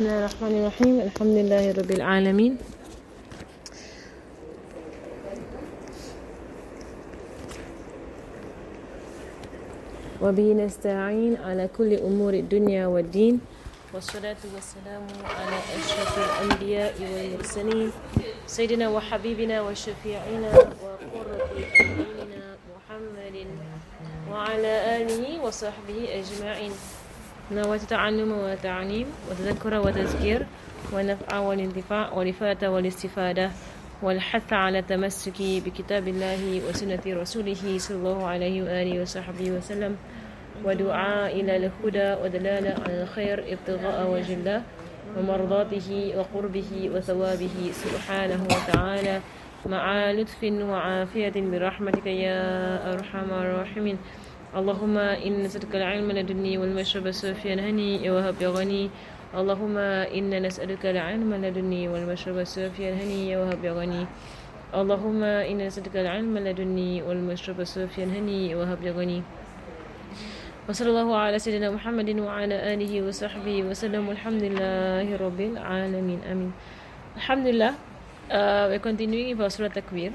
بسم الله الرحمن الرحيم الحمد لله رب العالمين وبه نستعين على كل أمور الدنيا والدين والصلاة والسلام على أشرف الأنبياء والمرسلين سيدنا وحبيبنا وشفيعنا وقرة أعيننا محمد وعلى آله وصحبه أجمعين. نويت تعلم وتعليم وتذكر وتذكير ونفع والانتفاع والإفادة والاستفادة والحث على التمسك بكتاب الله وسنة رسوله صلى الله عليه وآله وصحبه وسلم ودعاء إلى الهدى ودلالة على الخير ابتغاء وجه الله ومرضاته وقربه وثوابه سبحانه وتعالى مع لطف وعافية برحمتك يا أرحم الراحمين. اللهم إن نسألك العلم لدني والمشرب السوفي الهني وهب يا غني. اللهم إنا نسألك العلم لدني والمشرب السوفي الهني وهب يا غني. اللهم إنا نسألك العلم لدني والمشرب السوفي الهني وهب يا غني. وصلى الله على سيدنا محمد وعلى آله وصحبه وسلم. الحمد لله رب العالمين. آمين. الحمد لله. We're continuing with Surah Takweer.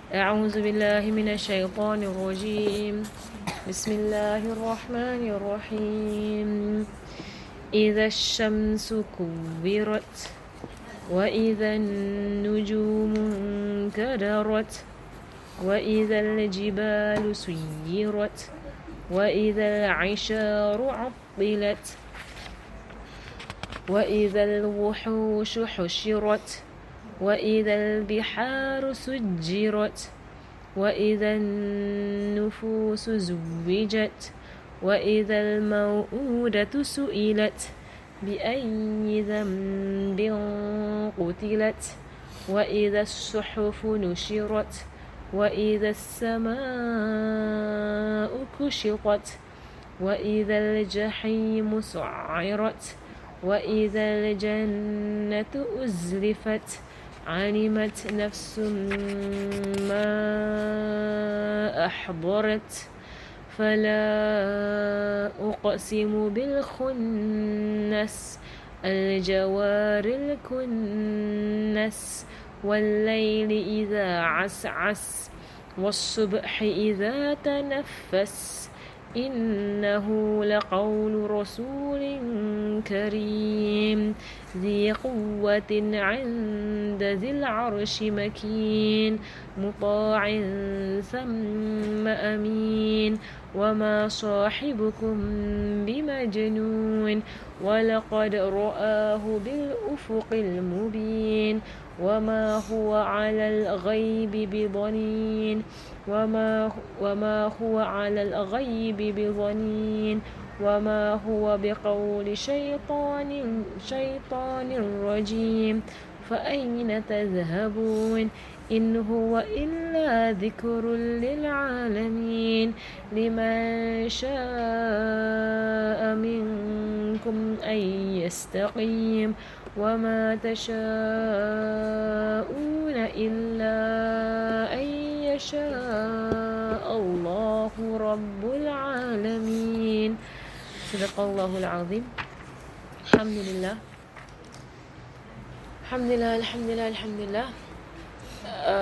أعوذ بالله من الشيطان الرجيم. بسم الله الرحمن الرحيم. إذا الشمس كورت وإذا النجوم انكدرت وإذا الجبال سيرت وإذا العشار عطلت وإذا الوحوش حشرت وإذا البحار سجرت وإذا النفوس زوجت وإذا الموءودة سئلت بأي ذنب قتلت وإذا الصحف نشرت وإذا السماء كشطت وإذا الجحيم سعرت وإذا الجنة أزلفت علمت نفس ما أحضرت فلا أقسم بالخنس الجوار الكنس والليل إذا عسعس والصبح إذا تنفس إنه لقول رسول كريم ذي قوة عند ذي العرش مكين مطاع ثم أمين وما صاحبكم بمجنون ولقد رآه بالأفق المبين وما هو على الغيب بضنين وما هو على الغيب بضنين وما هو بقول شيطان رجيم فأين تذهبون إن هو إلا ذكر للعالمين لمن شاء منكم أن يستقيم وما تشاءون إلا أن يشاء الله رب العالمين. صدق الله العظيم. الحمد لله الحمد لله الحمد لله الحمد لله.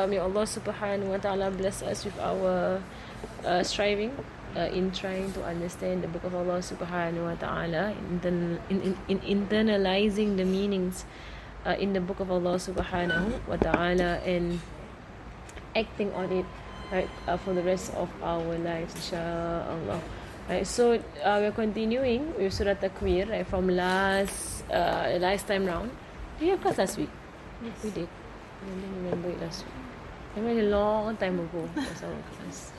May Allah subhanahu wa ta'ala bless us with our striving in trying to understand the book of Allah subhanahu wa ta'ala, in internalizing the meanings in the book of Allah subhanahu wa ta'ala and acting on it, right, for the rest of our lives, inshallah. Right, so we're continuing with Surah Takweer, right, from last time round. We have class last week. Yes. We did. I don't remember it last week. I mean, a long time ago was our class.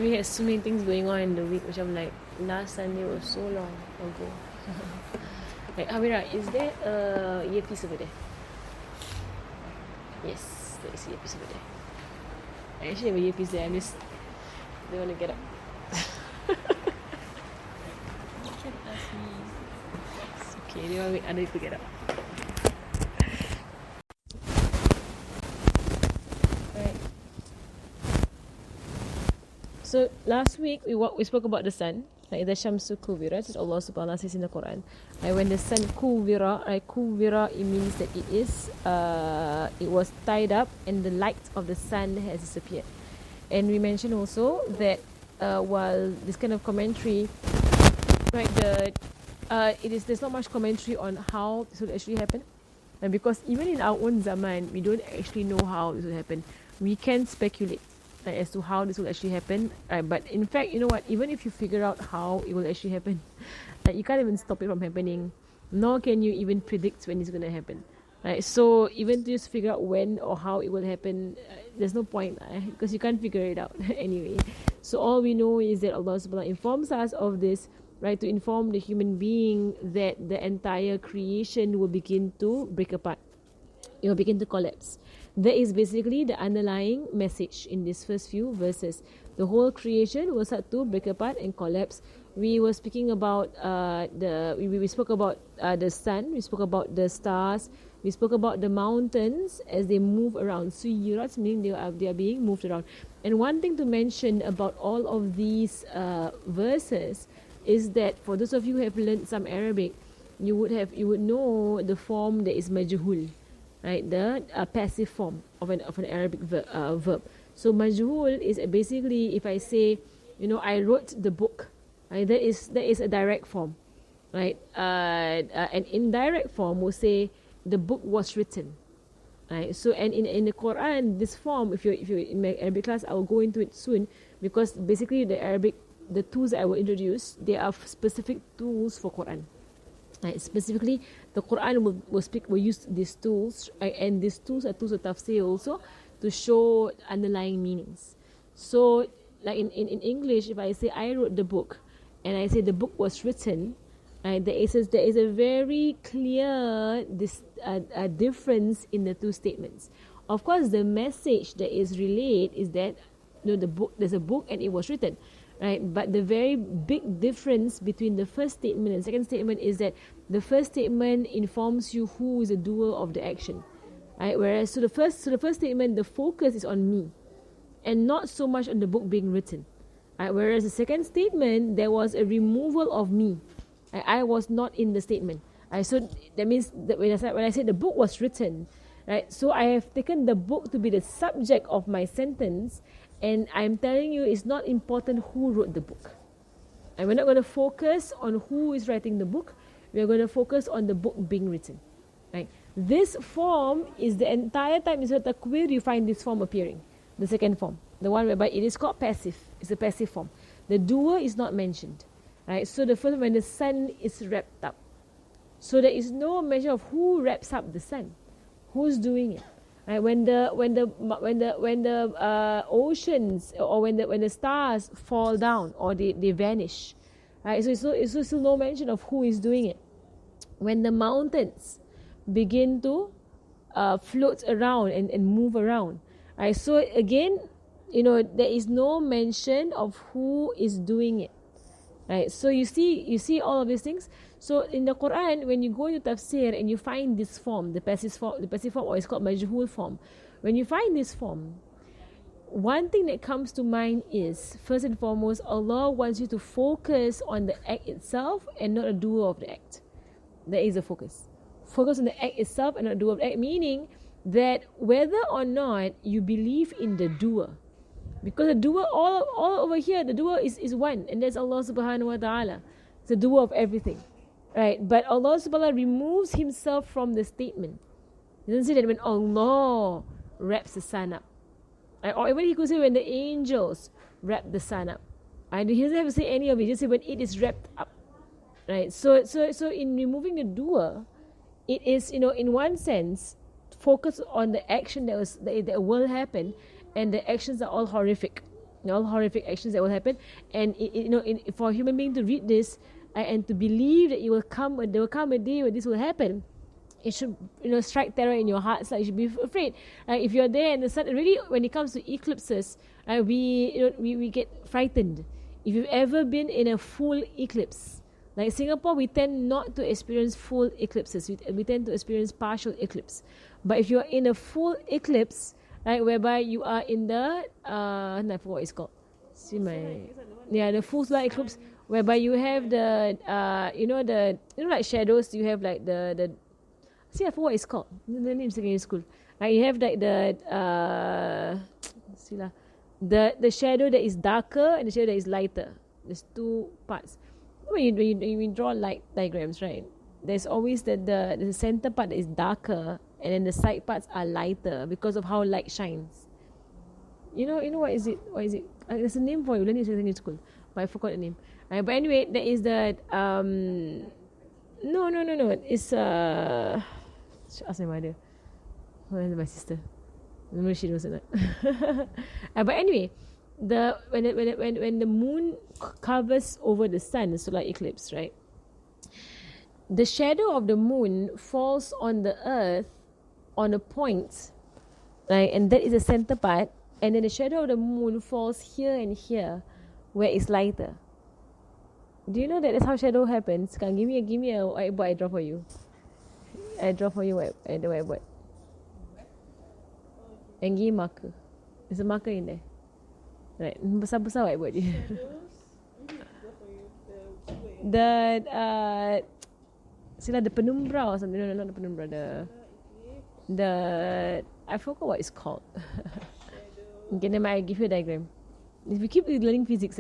We had so many things going on in the week, which I'm like, last Sunday was so long ago. Like, Hamira, is there a earpiece over there? Yes, there is an earpiece over there. I actually have a earpiece there. I just don't want to get up. You can ask me. It's okay, they want to wait other people get up. So last week we spoke about the sun, Like the shamsu kuwira, as Allah subhanahu wa ta'ala says in the Quran. Like when the sun kuwira, kuwira, it means that it was tied up and the light of the sun has disappeared. And we mentioned also that while this kind of commentary, right, there's not much commentary on how this will actually happen. And because even in our own zaman, we don't actually know how this will happen. We can speculate as to how this will actually happen. But in fact, you know what? Even if you figure out how it will actually happen, you can't even stop it from happening. Nor can you even predict when it's going to happen. So even to just figure out when or how it will happen, there's no point because you can't figure it out anyway. So all we know is that Allah subhanahu wa ta'ala informs us of this, right, to inform the human being that the entire creation will begin to break apart. It will begin to collapse. That is basically the underlying message in these first few verses. The whole creation will start to break apart and collapse. We were speaking about we spoke about the sun, we spoke about the stars, we spoke about the mountains as they move around. Suyurat meaning they are being moved around. And one thing to mention about all of these verses is that for those of you who have learned some Arabic, you would know the form that is majhul, right? The passive form of an Arabic verb. So majhul is basically if I say, I wrote the book, right? That is a direct form, right? An indirect form will say the book was written, right? So and in the Quran, this form, if you're in my Arabic class, I will go into it soon because basically the tools that I will introduce, they are specific tools for Quran. Right? Specifically, the Quran will use these tools, right? And these tools are tools of tafsir also to show underlying meanings. So, like in English, if I say I wrote the book, and I say the book was written, right? There is a very clear difference in the two statements. Of course, the message that is relayed is that there's a book and it was written. Right, but the very big difference between the first statement and second statement is that the first statement informs you who is the doer of the action, right? Whereas the first statement, the focus is on me, and not so much on the book being written. Right? Whereas the second statement, there was a removal of me. I was not in the statement. So that means that when I said the book was written, right? So I have taken the book to be the subject of my sentence. And I'm telling you, it's not important who wrote the book. And we're not going to focus on who is writing the book. We're going to focus on the book being written. Right? This form is the entire time in Surah Takweer you find this form appearing. The second form. The one whereby it is called passive. It's a passive form. The doer is not mentioned. Right? So the first when the sun is wrapped up. So there is no measure of who wraps up the sun. Who's doing it. Right, when the oceans or when the stars fall down or they vanish, right? So it's still no mention of who is doing it. When the mountains begin to float around and move around, right? So again, there is no mention of who is doing it. Right, so you see all of these things. So in the Quran, when you go into tafsir and you find this form, the passive form, or it's called majhul form. When you find this form, one thing that comes to mind is first and foremost, Allah wants you to focus on the act itself and not the doer of the act. That is the focus. Focus on the act itself and not the doer of the act, meaning that whether or not you believe in the doer. Because the doer, all over here, the doer is one, and that's Allah subhanahu wa ta'ala. It's the doer of everything. Right? But Allah subhanahu wa ta'ala removes himself from the statement. He doesn't say that when Allah wraps the sun up. Right? Or even he could say when the angels wrap the sun up. And he doesn't have to say any of it, he just say when it is wrapped up. Right? So in removing the doer, it is, in one sense, focus on the action that will happen. And the actions are all horrific. All horrific actions that will happen. And for a human being to read this and to believe that there will come a day where this will happen, it should strike terror in your hearts. Like you should be afraid. If you're there and the sun, really, when it comes to eclipses, we get frightened. If you've ever been in a full eclipse, like Singapore, we tend not to experience full eclipses. We tend to experience partial eclipse. But if you're in a full eclipse, right, whereby you are in the I forgot what it's called. The full solar eclipse, whereby you have the like shadows. You have like the see, I forgot what it's called. The name in secondary school. Like you have like the see lah, the shadow that is darker and the shadow that is lighter. There's two parts. When you draw light diagrams, right? There's always the center part that is darker, and then the side parts are lighter because of how light shines. You know what is it? What is it? There's a name for it. We learned it in secondary school, but I forgot the name. Right, but anyway, there is the no. It's ask my mother. Where's my sister? I don't know if she knows or not. But anyway, when the moon covers over the sun, the solar eclipse, right? The shadow of the moon falls on the earth on a point, right? And that is the center part. And then the shadow of the moon falls here and here, where it's lighter. Do you know that that's how shadow happens? Give me a whiteboard I draw for you. I draw for you the whiteboard. And give marker. There's a marker in there. Right, besar-besar whiteboard je. The penumbra or something. No, not the penumbra. The I forgot what it's called. Okay, then I give you a diagram. If you keep learning physics,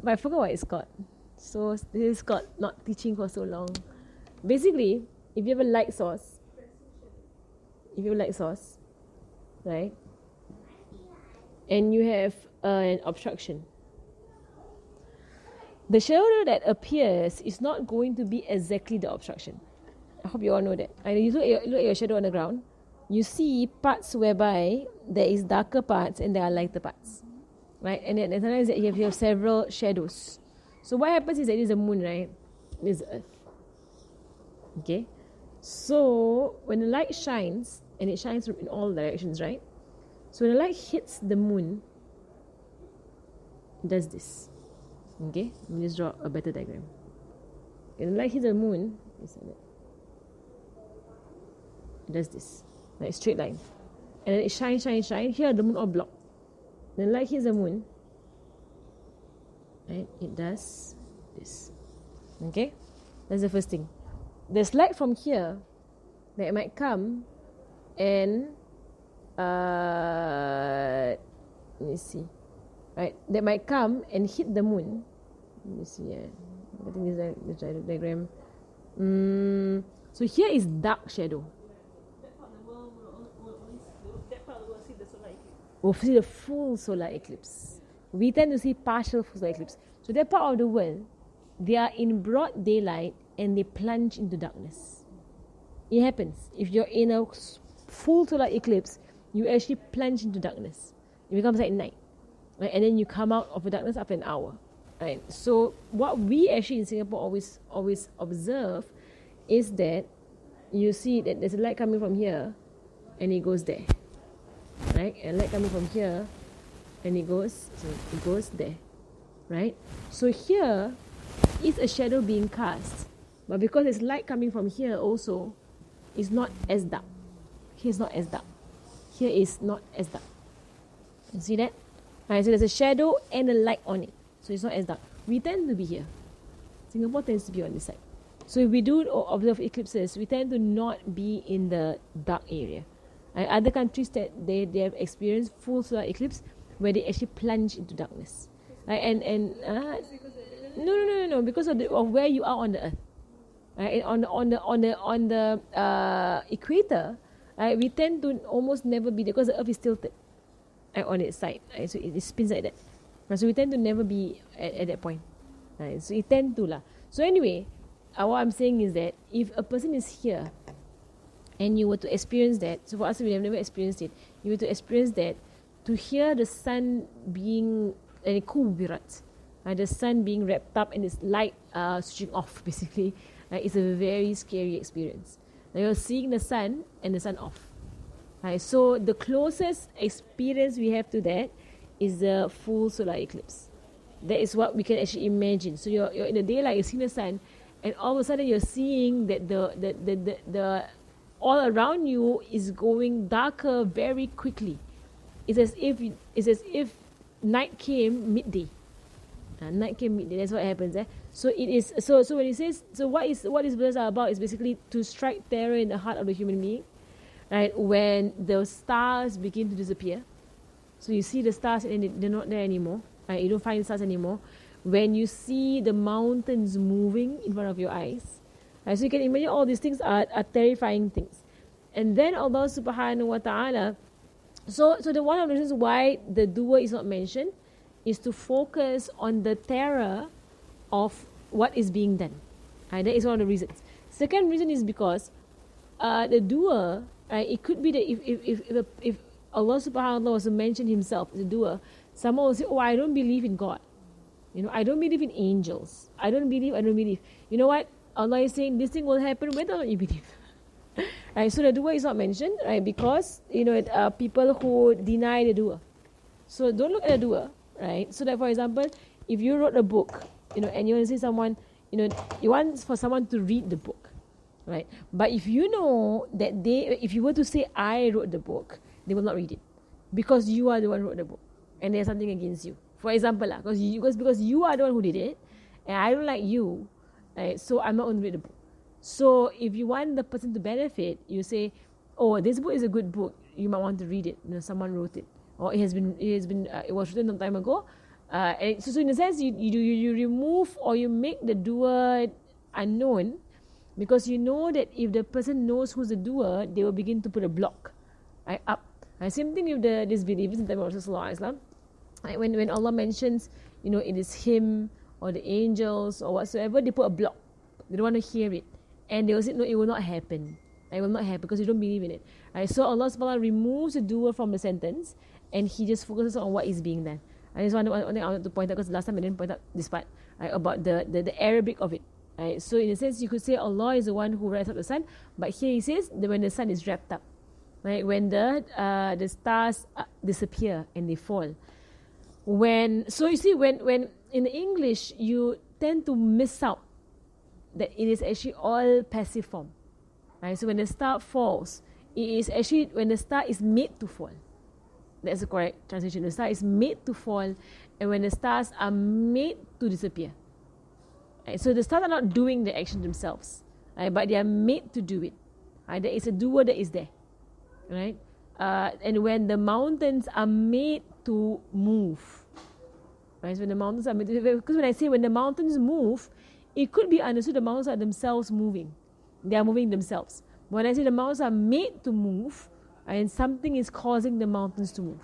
but I forgot what it's called. So this is called not teaching for so long. Basically, if you have a light source, right, and you have an obstruction, the shadow that appears is not going to be exactly the obstruction. I hope you all know that. And you look at your shadow on the ground, you see parts whereby there is darker parts and there are lighter parts, right? And then sometimes you have several shadows. So what happens is that this is the moon, right? This is the earth. Okay? So when the light shines, and it shines in all directions, right? So when the light hits the moon, it does this. Okay? Let me just draw a better diagram. When the light hits the moon, it does this. Like a straight line. And then it shines. Here the moon all blocked. Then light hits the moon. Right? It does this. Okay? That's the first thing. There's light from here that might come and let me see. Right? That might come and hit the moon. Let me see. I think this is the diagram. So here is dark shadow. We'll see the full solar eclipse. We tend to see partial solar eclipse. So that part of the world, they are in broad daylight and they plunge into darkness. It happens. If you're in a full solar eclipse, you actually plunge into darkness. It becomes like night. Right? And then you come out of the darkness after an hour. Right? So what we actually in Singapore always observe is that you see that there's a light coming from here and it goes there. Right? And light coming from here and it goes there. Right? So here is a shadow being cast. But because there's light coming from here also, it's not as dark. Here's not as dark. Here is not as dark. You see that? Right, so there's a shadow and a light on it. So it's not as dark. We tend to be here. Singapore tends to be on this side. So if we do observe eclipses, we tend to not be in the dark area. Other countries that they have experienced full solar eclipse where they actually plunge into darkness. No, because of where you are on the earth. Right? On the equator, right, we tend to almost never be there because the earth is tilted on its side. Right? So it spins like that. Right? So we tend to never be at that point. Right? So it tend to lah. So anyway, what I'm saying is that if a person is here and you were to experience that, so for us we have never experienced it, you were to experience that, to hear the sun being the sun being wrapped up and its light switching off basically, it's a very scary experience. Now you're seeing the sun and the sun off. Right? So the closest experience we have to that is the full solar eclipse. That is what we can actually imagine. So you're in the daylight, you're seeing the sun, and all of a sudden you're seeing that the all around you is going darker very quickly. It's as if night came midday. Night came midday. That's what happens. So it is. So when it says, so what is verse are about is basically to strike terror in the heart of the human being, right? When the stars begin to disappear. So you see the stars and they're not there anymore. Right? You don't find the stars anymore. When you see the mountains moving in front of your eyes. Right? So you can imagine all these things are terrifying things. And then Allah subhanahu wa ta'ala. So the one of the reasons why the dua is not mentioned is to focus on the terror of what is being done. That is one of the reasons. Second reason is because the dua, it could be that if Allah subhanahu wa ta'ala was to mention himself, the dua, someone will say, oh, I don't believe in God. I don't believe in angels. I don't believe. You know what? Allah is saying this thing will happen whether or not you believe. Right, so the dua is not mentioned, right? Because people who deny the dua. So don't look at the dua, right? So that, for example, if you wrote a book, and you want to say someone, you want for someone to read the book, right? But if you know that if you were to say I wrote the book, they will not read it because you are the one who wrote the book, and there's something against you. For example, because you are the one who did it, and I don't like you, right? So I'm not going to read the book. So if you want the person to benefit, you say, "Oh, this book is a good book. You might want to read it. Someone wrote it, or it was written some time ago." And so in a sense, you remove or you make the doer unknown, because you know that if the person knows who's the doer, they will begin to put a block up. Same thing with these believers in the time of Rasulullah. When Allah mentions, it is him or the angels or whatsoever, they put a block. They don't want to hear it. And they will say, no, it will not happen. It will not happen because you don't believe in it. So Allah subhanahu wa ta'ala removes the doer from the sentence and He just focuses on what is being done. I just want to point out, because last time I didn't point out this part, about the Arabic of it. So in a sense, you could say Allah is the one who wraps up the sun, but here He says that when the sun is wrapped up, when the stars disappear and they fall. So you see, when in English you tend to miss out that it is actually all passive form. So when the star falls, it is actually when the star is made to fall. That's the correct translation. The star is made to fall, and when the stars are made to disappear. So the stars are not doing the action themselves, but they are made to do it. There is a doer that is there. And when the mountains are made to move. So when the mountains are made to move, because when I say when the mountains move, it could be understood the mountains are themselves moving. They are moving themselves. When I say the mountains are made to move, and something is causing the mountains to move.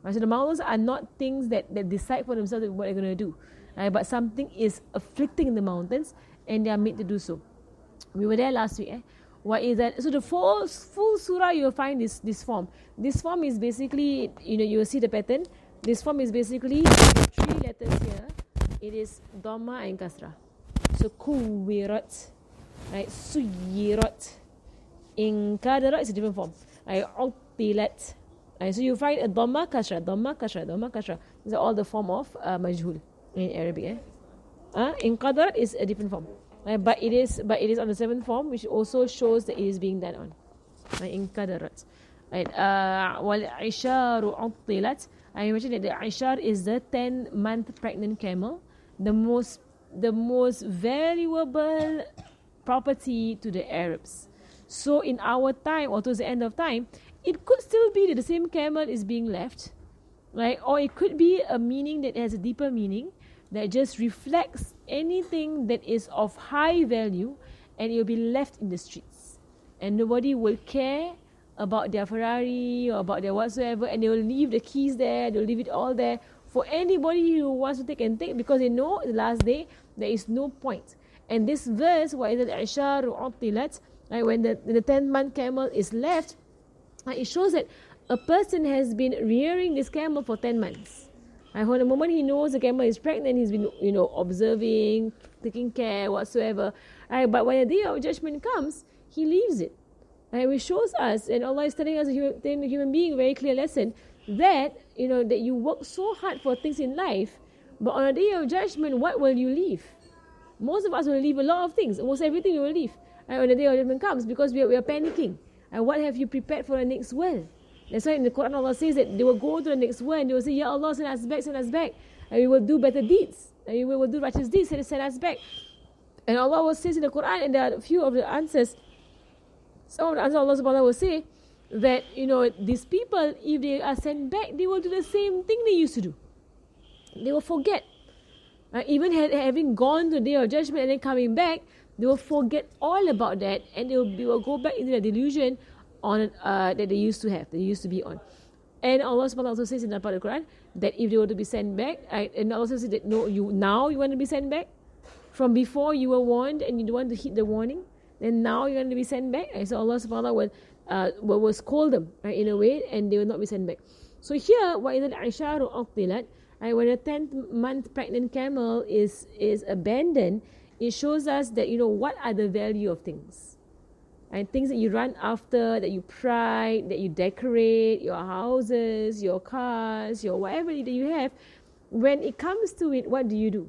So the mountains are not things that decide for themselves what they're going to do. But something is afflicting the mountains, and they are made to do so. We were there last week. What is that? So the full surah, you will find this form. This form is basically, you will see the pattern. This form is basically the 3 letters here. It is Dhamma and Kasra. So Kuwirat, Suyirat, Inkadarat is a different form. Utilat. So you find a Dhamma, Kasra, Dhamma, Kasra, Dhamma, Kasra. These are all the form of Majhul in Arabic. Inkadarat is a different form. But it is on the 7th form, which also shows that it is being done on. Inkadarat. Wal Isharu Utilat. I mentioned that the Ishar is the 10-month pregnant camel, the most valuable property to the Arabs. So in our time, or towards the end of time, it could still be that the same camel is being left, or it could be a meaning that has a deeper meaning that just reflects anything that is of high value, and it will be left in the streets, and nobody will care about their Ferrari or about their whatsoever, and they will leave the keys there, they'll leave it all there for anybody who wants to take and take, because they know the last day there is no point. And this verse, وَإِذَا الْعِشَارُ عُطِّلَتْ, when the 10-month camel is left, it shows that a person has been rearing this camel for 10 months. From the moment he knows the camel is pregnant, he's been observing, taking care, whatsoever. But when the day of judgment comes, he leaves it. Which shows us, and Allah is telling us, telling the human being, a very clear lesson, that that you work so hard for things in life, but on the day of judgment, what will you leave? Most of us will leave a lot of things. Almost everything we will leave when the day of judgment comes, because we are panicking. And what have you prepared for the next world? That's why in the Quran Allah says that they will go to the next world and they will say, Ya Allah, send us back. And we will do better deeds. And we will do righteous deeds, send us back. And Allah will say in the Quran, and there are a few of the answers, some of the answers Allah subhanahu wa ta'ala will say that, these people, if they are sent back, they will do the same thing they used to do. They will forget. Even having gone to the day of judgment and then coming back, they will forget all about that, and they will go back into the delusion on that they used to have, that they used to be on. And Allah subhanahu wa ta'ala also says in the part of the Quran that if they were to be sent back, and Allah says that no, you want to be sent back. From before you were warned and you don't want to heed the warning, then now you're going to be sent back. And so Allah subhanahu wa ta'ala will scold them, right, in a way, and they will not be sent back. So here, وَإِذَا الْعِشَارُ أُطِّلَتْ, when a 10th month pregnant camel is abandoned, it shows us that, what are the value of things. And things that you run after, that you pride, that you decorate, your houses, your cars, your whatever that you have, when it comes to it, what do you do?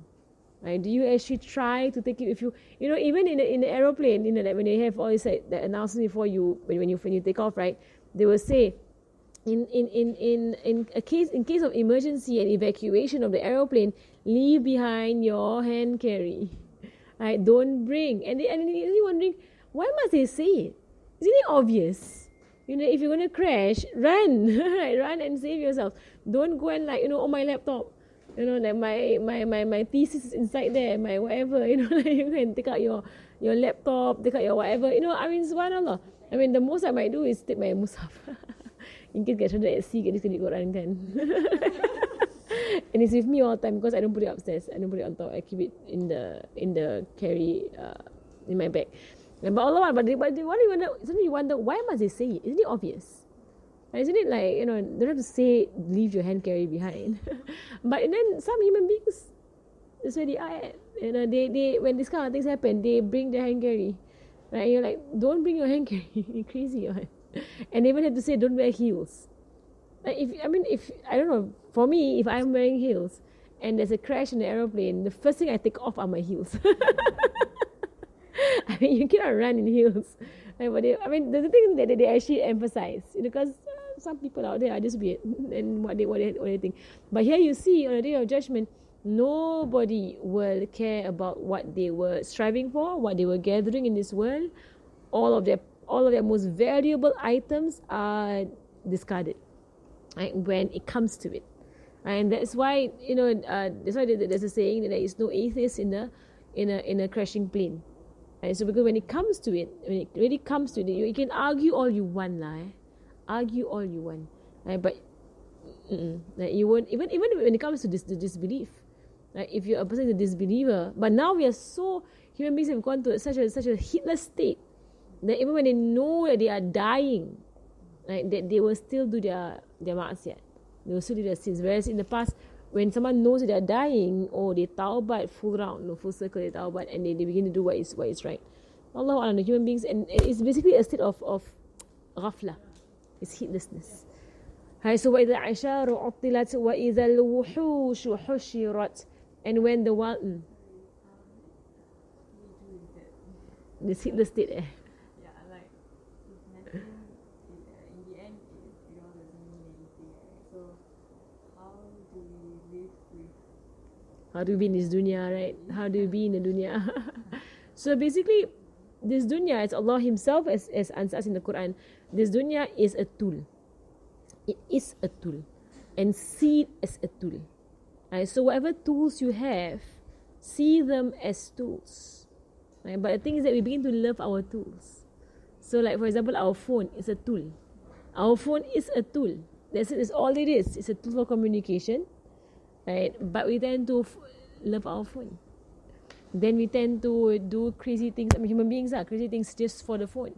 Right? Do you actually try to take it with you? Even in the aeroplane, like when they have all this the announcement before you when you take off, right? They will say, in case of emergency and evacuation of the aeroplane, leave behind your hand carry. Right? Don't bring. And you're wondering, why must they say it? Isn't it obvious? If you're gonna crash, run, right? Run and save yourself. Don't go and oh, my laptop. Like my thesis is inside there, my whatever, like you can take out your laptop, take out your whatever, subhanallah. The most I might do is take my mushaf. In case get stranded at sea, get this Quran kan. And it's with me all the time because I don't put it upstairs. I don't put it on top. I keep it in the carry, in my bag. But Allah, but what do you wonder, why must they say it? Isn't it obvious? Isn't it like, they don't have to say, leave your hand carry behind. But then some human beings, that's where they are at. They when this kind of things happen, they bring their hand carry. Right? You're like, don't bring your hand carry. You're crazy, right? And they even have to say, don't wear heels. Like if I don't know, for me, if I'm wearing heels and there's a crash in the aeroplane, the first thing I take off are my heels. You cannot run in heels. But there's the thing that they actually emphasize, because some people out there are just weird and what they think. But here you see, on the day of judgment, nobody will care about what they were striving for, what they were gathering in this world. All of their most valuable items are discarded, right, when it comes to it. And that's why there's a saying that there is no atheist in a crashing plane. Right? So because when it comes to it, when it really comes to it, you can argue all you want, argue all you want, right? But like you won't, even when it comes to disbelief, right? If you're a person who's a disbeliever, but now human beings have gone to such a heedless state that even when they know that they are dying, right, that they will still do their ma'asiyat, they will still do their sins. Whereas in the past, when someone knows that they are dying, they taubat full round, full circle, they taubat, and they begin to do what is right. Allah Alam, the human beings, and it's basically a state of ghafla. It's heedlessness. Right, so وَإِذَا عَشَارُ عُطِّلَتْ وَإِذَا الْوُحُوشُ حُشِرَتْ, and when the wild, this heedless state. Yeah, like nothing. In the end, it all doesn't mean anything. So how do we live with? How do you be in this dunya, right? How do you be in the dunya? So basically, this dunya, as Allah Himself as answers in the Quran, this dunya is a tool. It is a tool, and see it as a tool. Right? So whatever tools you have, see them as tools. Right? But the thing is that we begin to love our tools. So like for example, our phone is a tool. Our phone is a tool. That's all it is. It's a tool for communication. Right? But we tend to love our phone. Then we tend to do crazy things. Human beings are crazy things just for the phone.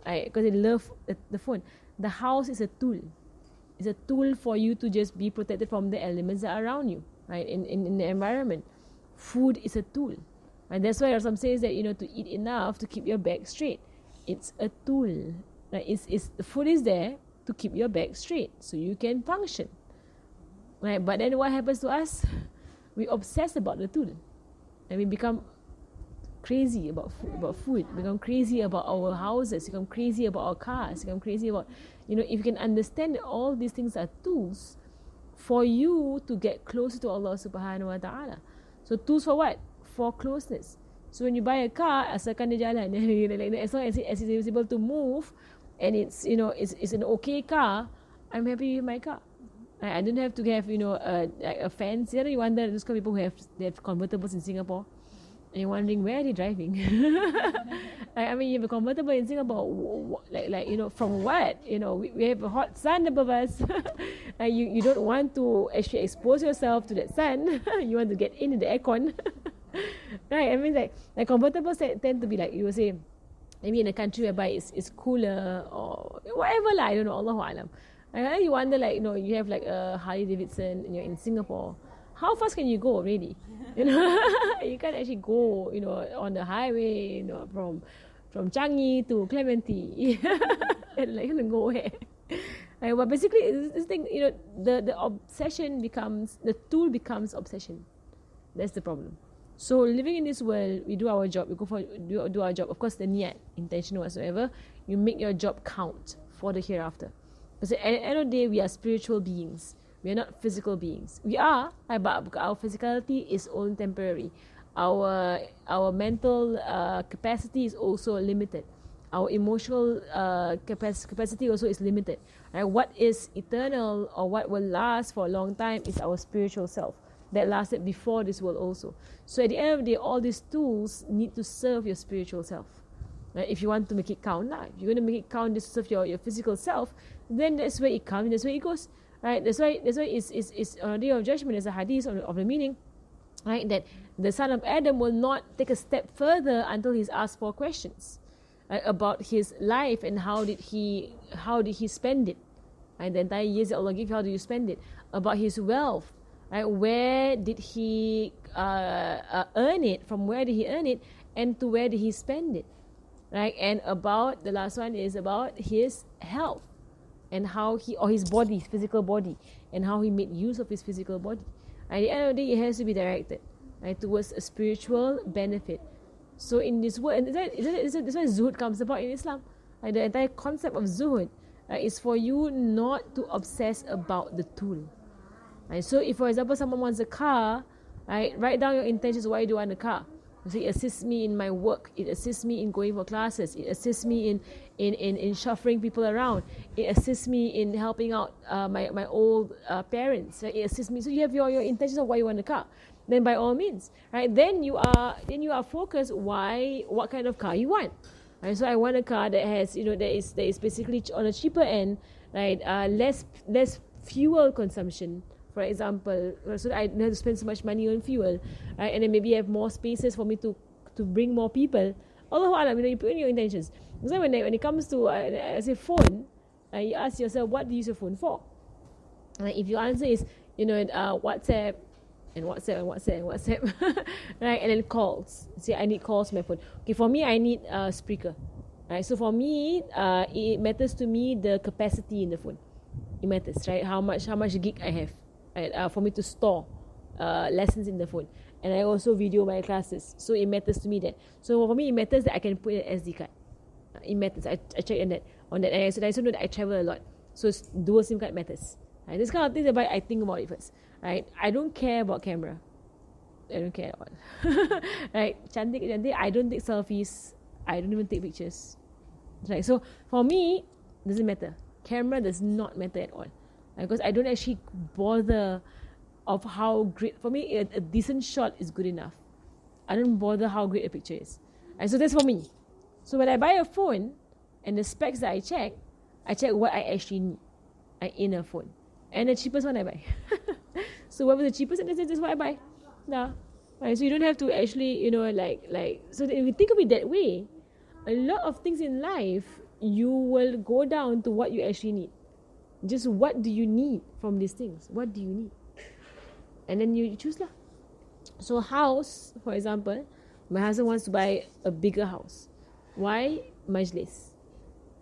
Right? Because they love the phone. The house is a tool. It's a tool for you to just be protected from the elements that are around you, right? In the environment. Food is a tool. And that's why some says that, to eat enough to keep your back straight. It's a tool. Right? The food is there to keep your back straight so you can function. Right? But then what happens to us? We obsess about the tool. And we become crazy about food, become crazy about our houses, become crazy about our cars, become crazy about, if you can understand that all these things are tools for you to get closer to Allah subhanahu wa ta'ala. So tools for what? For closeness. So when you buy a car, asalkan dia jalan, as long as it is able to move, and it's an okay car, I'm happy with my car. I don't have to have a fancy. You wonder those kind of people who have convertibles in Singapore, and you're wondering where are they driving. I mean, you have a convertible in Singapore, from what? We have a hot sun above us. You don't want to actually expose yourself to that sun. You want to get in the aircon. Right? I mean, like convertibles tend to be like, you will say, maybe in a country whereby it's cooler or whatever lah. I don't know. Allahu alam. You wonder, you have like a Harley Davidson and you're in Singapore. How fast can you go really? You can't actually go, on the highway, from Changi to Clementi. And you're gonna go where? But basically, this thing, the obsession becomes, the tool becomes obsession. That's the problem. So living in this world, we do our job. We go for do our job. Of course, the niyat, intention whatsoever. You make your job count for the hereafter. Because at the end of the day, we are spiritual beings. We are not physical beings. We are, but our physicality is only temporary. Our mental capacity is also limited. Our emotional capacity also is limited. Right? What is eternal or what will last for a long time is our spiritual self that lasted before this world also. So at the end of the day, all these tools need to serve your spiritual self. Right? If you want to make it count, if you're going to make it count just to serve your physical self, then that's where it comes, that's where it goes. Right? That's why it's on the day of judgment, there's a hadith of the meaning, right, that the son of Adam will not take a step further until he's asked 4 questions, right, about his life and how did he spend it, right? The entire years that Allah gave you, how do you spend it? About his wealth, right? Where did he earn it? From where did he earn it? And to where did he spend it? Right? And about the last one is about his health and how his body, his physical body, and how he made use of his physical body. At the end of the day, it has to be directed, right, towards a spiritual benefit. So in this world, and that's why zuhud comes about in Islam. Right? The entire concept of zuhud is for you not to obsess about the tool. Right? So if, for example, someone wants a car, right, write down your intentions. Why do you want a car? So it assists me in my work. It assists me in going for classes. It assists me in shuffling people around. It assists me in helping out my old parents. Right? It assists me. So you have your intentions of why you want a car. Then by all means, right? Then you are focused what kind of car you want. Right? So I want a car that has that is basically on a cheaper end, right? Less fuel consumption, for example, so that I don't have to spend so much money on fuel, right? And then maybe have more spaces for me to bring more people. Allahu Alam, you put in your intentions. So when it comes to say phone, you ask yourself, what do you use your phone for? If your answer is WhatsApp and WhatsApp, right? And then calls. See, I need calls on my phone. Okay, for me, I need speaker, right? So for me, it matters to me the capacity in the phone. It matters, right? How much gig I have. Right, for me to store lessons in the phone, and I also video my classes, so it matters to me that. So for me, it matters that I can put an SD card. It matters. I check on that, and I also know that I travel a lot, so dual SIM card matters. Right? This kind of things I think about it first. Right? I don't care about camera. I don't care at all. Right? Cantik. I don't take selfies. I don't even take pictures. Right? So for me, it doesn't matter. Camera does not matter at all. Because I don't actually bother of how great. For me, a decent shot is good enough. I don't bother how great a picture is. And so that's for me. So when I buy a phone and the specs that I check what I actually need in a phone. And the cheapest one I buy. So whatever the cheapest, that's what I buy. Nah. Right, so you don't have to actually, so if you think of it that way, a lot of things in life, you will go down to what you actually need. Just what do you need from these things? What do you need? And then you choose lah. So house, for example, my husband wants to buy a bigger house. Why? Majlis.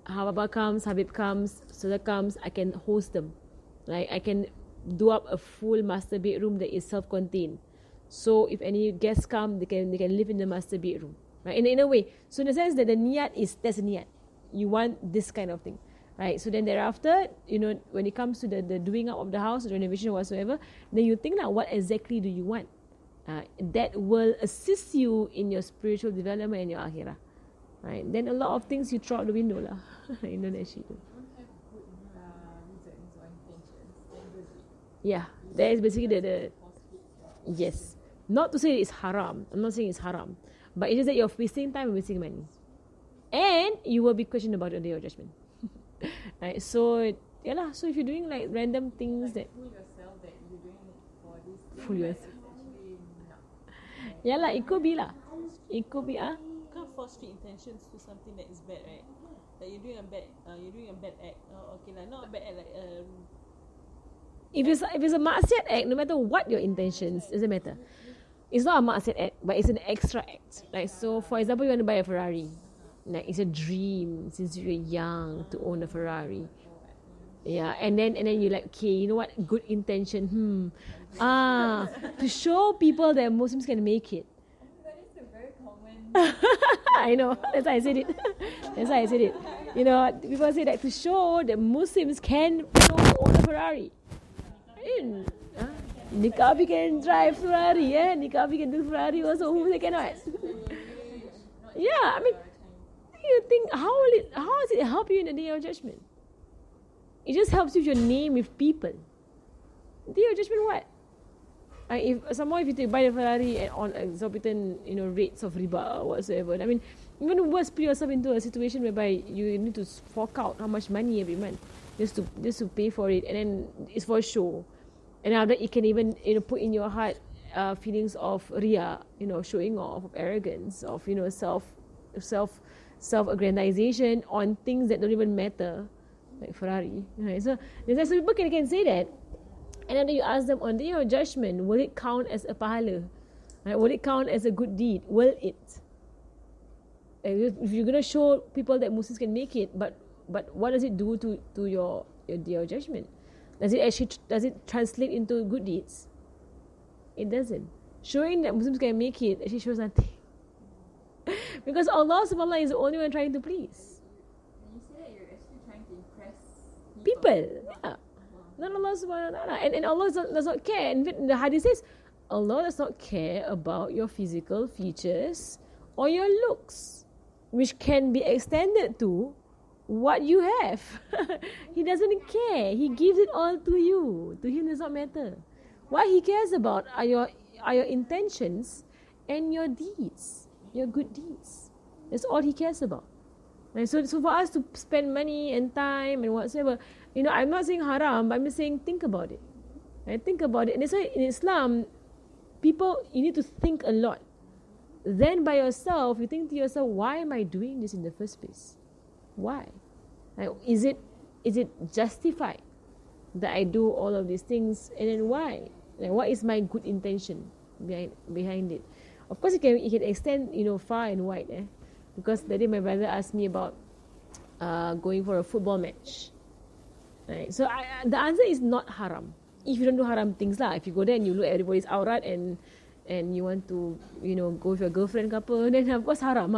Hababa comes, Habib comes, Sada comes, I can host them. Like I can do up a full master bedroom that is self-contained. So if any guests come, they can live in the master bedroom. right? In a way. So in the sense that the niyat is, that's a niyat. You want this kind of thing, right? So then thereafter, when it comes to the doing up of the house, the renovation or whatsoever, then you think now, what exactly do you want? That will assist you in your spiritual development and your akhirah, right? Then a lot of things you throw out the window lah. In Indonesia. Don't have good reasons or intentions, then does it? Yeah, that is basically the Force-fit, yes. Not to say it's haram. I'm not saying it's haram, but it's just that you're wasting time and wasting money, and you will be questioned about your day of judgment. Right? So yeah lah. So if you're doing like random things that fool yourself that you're doing it for this thing, Fool but yourself. it's actually not. yeah lah, it could be lah. It could be Can't force fit intentions to something that is bad, right? Like you're doing a bad act. Oh, okay lah, not a bad act, like If it's a maksiat act, no matter what your intentions, doesn't matter. It's not a maksiat act, but it's an extra act. Like, so for example, you want to buy a Ferrari. Like, it's a dream since you're young to own a Ferrari. Yeah, and then you're like, okay, you know what? Good intention. To show people that Muslims can make it. That is a very common. I know. That's why I said it. That's why I said it. People say that to show that Muslims can own a Ferrari. Nikabi can drive Ferrari, Nikabi can do Ferrari also. Who they cannot? Yeah, I mean, you think how does it help you in the day of judgment? It just helps you with your name with people. Day of judgment, what? If you buy the Ferrari and on exorbitant, rates of riba or whatsoever, I mean, you're going to worse put yourself into a situation whereby you need to fork out how much money every month just to pay for it, and then it's for show. And after that, it can even put in your heart feelings of riya, showing off, of arrogance, of self-aggrandization on things that don't even matter, like Ferrari. Right? So there's some people can say that, and then you ask them on the day of judgment, will it count as a pahala? Right? Will it count as a good deed? Will it? If you're gonna show people that Muslims can make it, but what does it do to your day of judgment? Does it translate into good deeds? It doesn't. Showing that Muslims can make it actually shows nothing. Because Allah subhanahu wa ta'ala is the only one trying to please. When you say that, you're actually trying to impress People. Yeah. Not Allah subhanahu wa ta'ala. And Allah does not care. In fact, the hadith says, Allah does not care about your physical features or your looks, which can be extended to what you have. He doesn't care. He gives it all to you. To him, does not matter. What he cares about are your intentions and your deeds, your good deeds. That's all he cares about. And so for us to spend money and time and whatsoever, I'm not saying haram, but I'm just saying think about it. Right? Think about it. And that's why in Islam, you need to think a lot. Then by yourself, you think to yourself, why am I doing this in the first place? Why? Like, is it justified that I do all of these things, and then why? Like, what is my good intention behind it? Of course, it can extend far and wide. Because the day my brother asked me about going for a football match. Right? So the answer is not haram. If you don't do haram things lah. If you go there and you look at everybody's aurat and you want to go with your girlfriend couple, then of course haram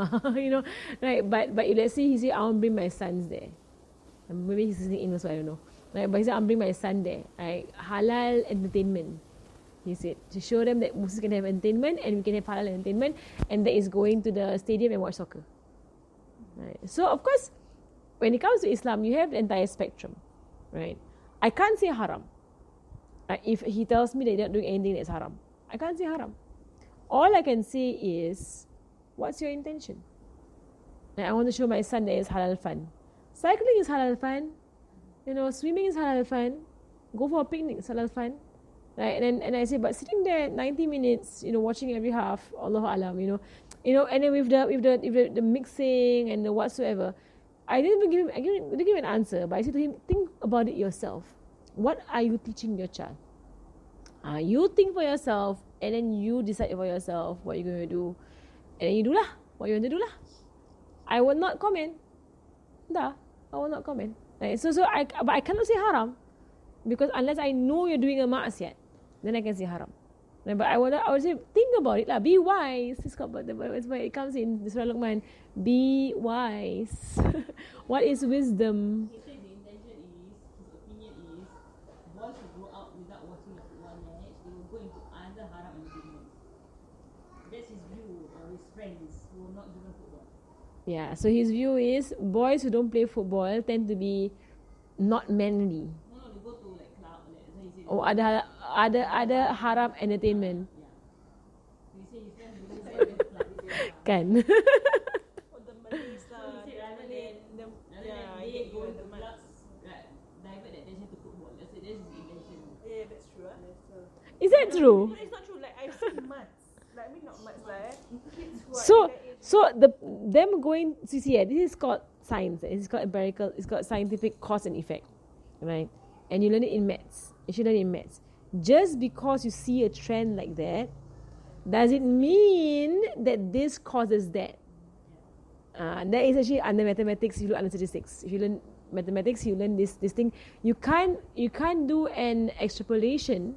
right? But if let's say he say I want to bring my sons there, maybe he's listening in also, I don't know, right? But he said I want to bring my son there, right? Halal entertainment, he said, to show them that Muslims can have entertainment and we can have halal entertainment, and that is going to the stadium and watch soccer, right? So of course, when it comes to Islam, you have the entire spectrum, right? I can't say haram. If he tells me that they're not doing anything that's haram, I can't say haram. All I can say is, what's your intention? I want to show my son that it's halal fun. Cycling is halal fun. Swimming is halal fun. Go for a picnic is halal fun. Right? And I say, but sitting there 90 minutes, watching every half, Allahu Alam, and then with the mixing and the whatsoever, I didn't give him an answer, but I said to him, think about it yourself. What are you teaching your child? You think for yourself, and then you decide for yourself what you're going to do, and then you do lah what you want to do lah. I will not comment. I will not comment. Right? But I cannot say haram, because unless I know you're doing a maksiat, then I can say haram. Right, but I would say, think about it lah. Be wise. It's called, that's why it comes in Surah Luqman. Be wise. What is wisdom? He said the intention is, his opinion is, boys who grow up without watching a football match, they will go into other haram entertainment. That's his view, or his friends who are not given football. Yeah, so his view is boys who don't play football tend to be not manly. No, they go to like club, like so he said. Or other haram entertainment. Yeah. He said his friends will go to club. Kan? Oh, the Malays lah. He said rather than Yeah, I they get you go the to Malays. clubs, right, divert the attention to football. That's his intention. Yeah, that's true. Is that true? No, it's not true. Like I've seen mats. Like I mean not mats lah. Kids who are So in that age. so them going to see it. This is called science. It's called empirical. It's got scientific cause and effect, right? And you learn it in maths. You should learn it in maths. Just because you see a trend like that, does it mean that this causes that? That is actually under mathematics. You learn under statistics. If you learn mathematics, you learn this thing. You can't do an extrapolation,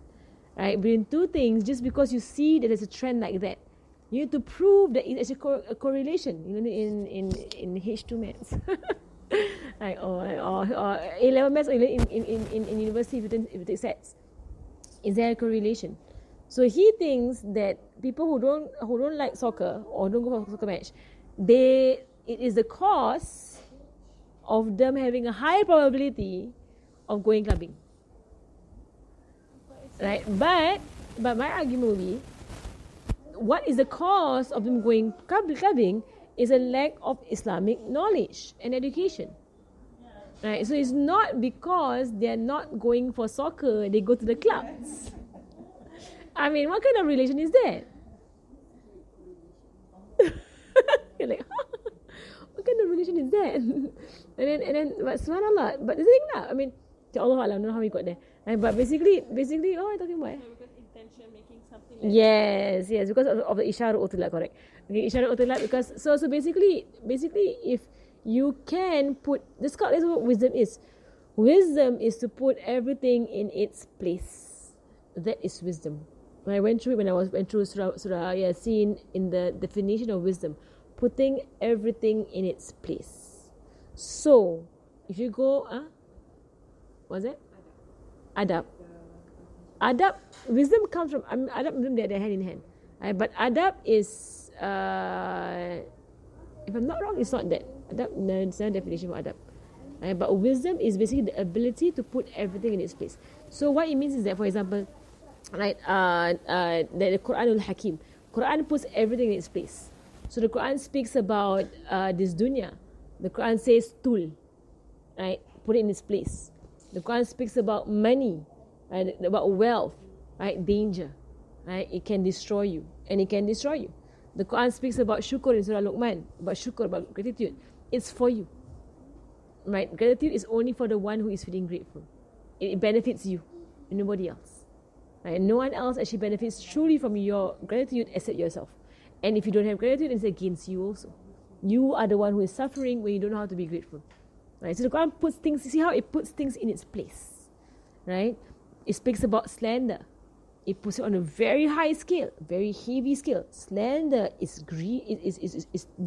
right, between two things just because you see that there's a trend like that. You need to prove that it's a correlation. You learn it in H2 maths. Like, or A-level maths, or in university if you take sets. Is there a correlation? So he thinks that people who don't like soccer or don't go for a soccer match, it is the cause of them having a high probability of going clubbing. Right? But my argument will be, what is the cause of them going clubbing is a lack of Islamic knowledge and education. Right? So it's not because they're not going for soccer, they go to the clubs. I mean, what kind of relation is that? You're like, what kind of relation is that? and then, but subhanallah, but the thing lah, I mean, Allah Alam, I don't know how we got there. Right? But basically, what are you talking about? Because intention making something. Like Yes, because of the isyarat utilat, correct. Okay, isyarat utilat, because so basically if you can put that's what wisdom is. Wisdom is to put everything in its place. That is wisdom. When I went through Surah Yasin in the definition of wisdom, putting everything in its place. So if you go, what's that? Adab. Adab, wisdom comes from adab and wisdom, they're hand in hand. But adab is, if I'm not wrong, it's not that. Adab, there's no definition for adab. But wisdom is basically the ability to put everything in its place. So what it means is that, for example, right, the Quran al-Hakim, Quran puts everything in its place. So the Quran speaks about this dunya. The Quran says tul, right, put it in its place. The Quran speaks about money, right, about wealth, right, danger, right, it can destroy you, and it can destroy you. The Quran speaks about shukr in Surah Luqman, about shukr, about gratitude. It's for you, right? Gratitude is only for the one who is feeling grateful. It benefits you and nobody else, right? No one else actually benefits truly from your gratitude except yourself. And if you don't have gratitude, it's against you also. You are the one who is suffering when you don't know how to be grateful, right? So the Quran puts things, see how it puts things in its place, right? It speaks about slander. It puts it on a very high scale, very heavy scale. Slander is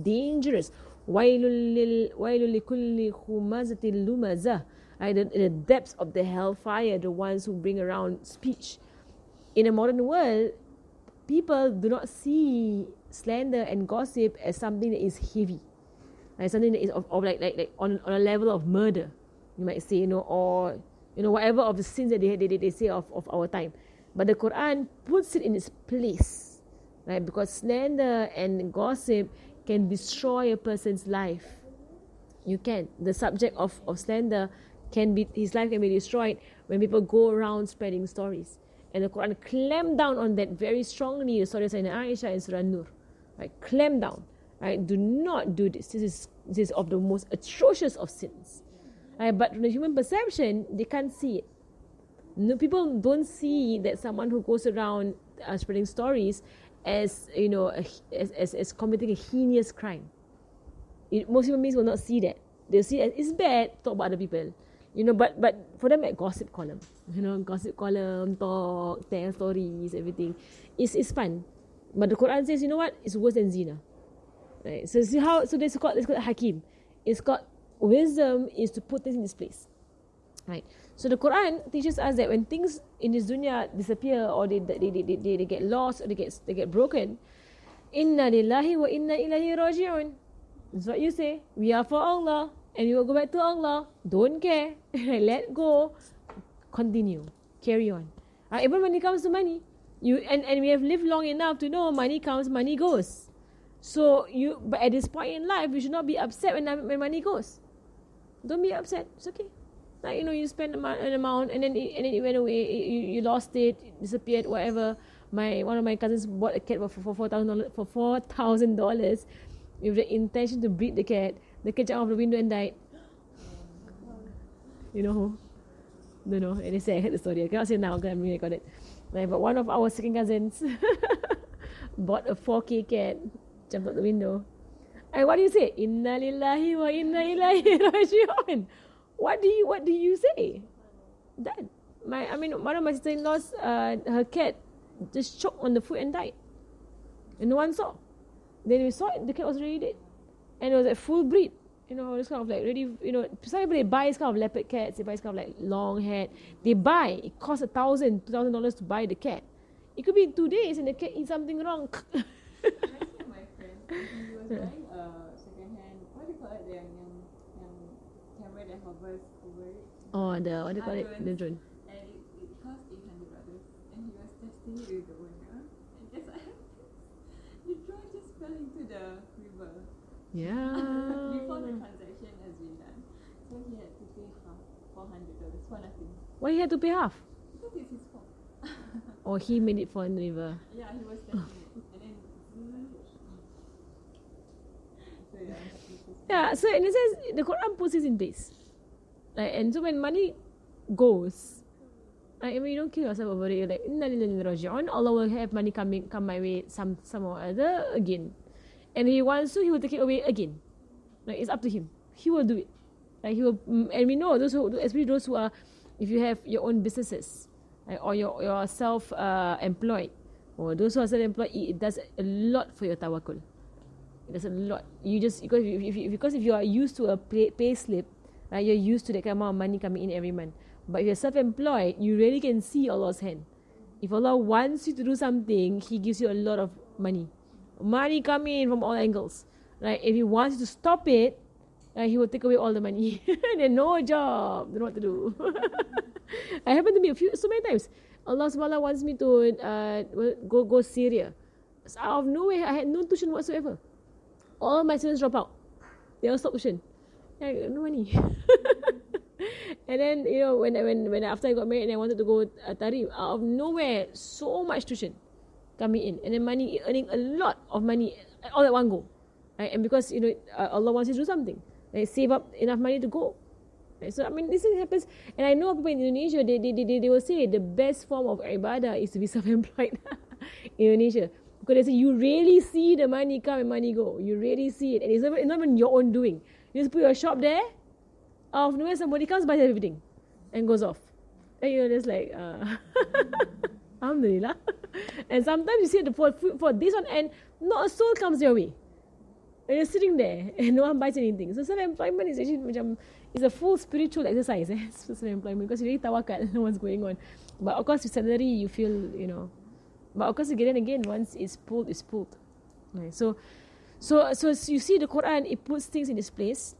dangerous. وَيْلٌ لِكُلِّ خُمَزَةٍ لُمَزَةٍ. The depths of the hellfire, the ones who bring around speech. In a modern world, people do not see slander and gossip as something that is heavy, like something that is of like on a level of murder, you might say, or whatever of the sins that they say of our time. But the Quran puts it in its place, right? Because slander and gossip can destroy a person's life. You can. The subject of slander his life can be destroyed when people go around spreading stories. And the Quran clamped down on that very strongly. The story of Sayyidina Aisha in Surah Nur, right? Clamp down, right? Do not do this. This is of the most atrocious of sins, right? But from the human perception, they can't see it. No, people don't see that someone who goes around spreading stories as as committing a heinous crime. Most human beings will not see that. They'll see it as it's bad to talk about other people. But for them, like gossip column, gossip column, talk, tell stories, everything. It's fun. But the Quran says, you know what? It's worse than zina. Right? So see how, so it's called hakim. It's called wisdom is to put things in this place. Right? So the Quran teaches us that when things in this dunya disappear or they get lost or they get broken, inna lillahi wa inna ilahi raji'un. That's what you say. We are for Allah and we will go back to Allah. Don't care. Let go. Continue. Carry on. Even when it comes to money, and we have lived long enough to know money comes, money goes. So but at this point in life, you should not be upset when money goes. Don't be upset. It's okay. Like, you spend an amount and then it went away. You lost it, disappeared, whatever. One of my cousins bought a cat for $4,000 with the intention to breed the cat. The cat jumped off the window and died. You know who? Don't know. And they say I heard the story. I cannot say now because I'm really got it. Right, but one of our second cousins bought a 4K cat, jumped out the window. And what do you say? Inna lillahi wa inna ilaihi raji'un. What do you say? That one of my sister-in-laws, her cat just choked on the foot and died, and no one saw. Then we saw it, the cat was already dead, and it was like full breed. This kind of like really, some people they buy this kind of leopard cats, they buy this kind of like long hair. They buy, it costs $2,000 to buy the cat. It could be in 2 days and the cat eats something wrong. Actually, my friend, he was buying a second-hand, what do you call it, yang camera that hovers over it. Oh, what do you call it? The drone. And it cost $800. And he was testing it with the owner. And guess what happened? The drone just fell into the river. Yeah. Before the transaction has been done. So he had to pay half, $400 for nothing. Why he had to pay half? Because it's his fault. Or he made it fall in the river. Yeah, he was testing it. And then so Yeah, so in a sense, the Quran puts this in place. And so when money goes, you don't kill yourself over it. You're like, inna lillahi wa inna ilaihi raji'un. Allah will have money come my way some or other again. And if he wants to, he will take it away again. It's up to him. He will do it. He will, and we know especially those who are, if you have your own businesses, or you're self-employed, or those who are self-employed, it does a lot for your tawakkul. It does a lot. You just because if you are used to a pay slip, you're used to that kind of amount of money coming in every month. But if you're self-employed, you really can see Allah's hand. If Allah wants you to do something, He gives you a lot of money. Money coming in from all angles. Right? If He wants you to stop it, He will take away all the money. Then no job. Don't know what to do. It happened to me so many times. Allah SWT wants me to go Syria. So out of nowhere, I had no tuition whatsoever. All my students drop out. They all stop tuition. I got no money. And then when after I got married and I wanted to go Tarif, out of nowhere, so much tuition coming in, and then earning a lot of money all at one go, right? And because Allah wants you to do something, save up enough money to go. Right? So this thing happens, and I know people in Indonesia they will say the best form of ibadah is to be self-employed in Indonesia, because they say you really see the money come and money go. You really see it, and it's not even your own doing. You just put your shop there. Out of nowhere, somebody comes, buys everything, and goes off. And you're just like, Alhamdulillah. And sometimes you see for this one, and not a soul comes your way. And you're sitting there, and no one buys anything. So self-employment is actually it's a full spiritual exercise. Self-employment, because you really tawakal on what's going on. But of course, with salary, you feel, But of course, again and again, once it's pulled, it's pulled. Right? So you see, the Quran, it puts things in its place.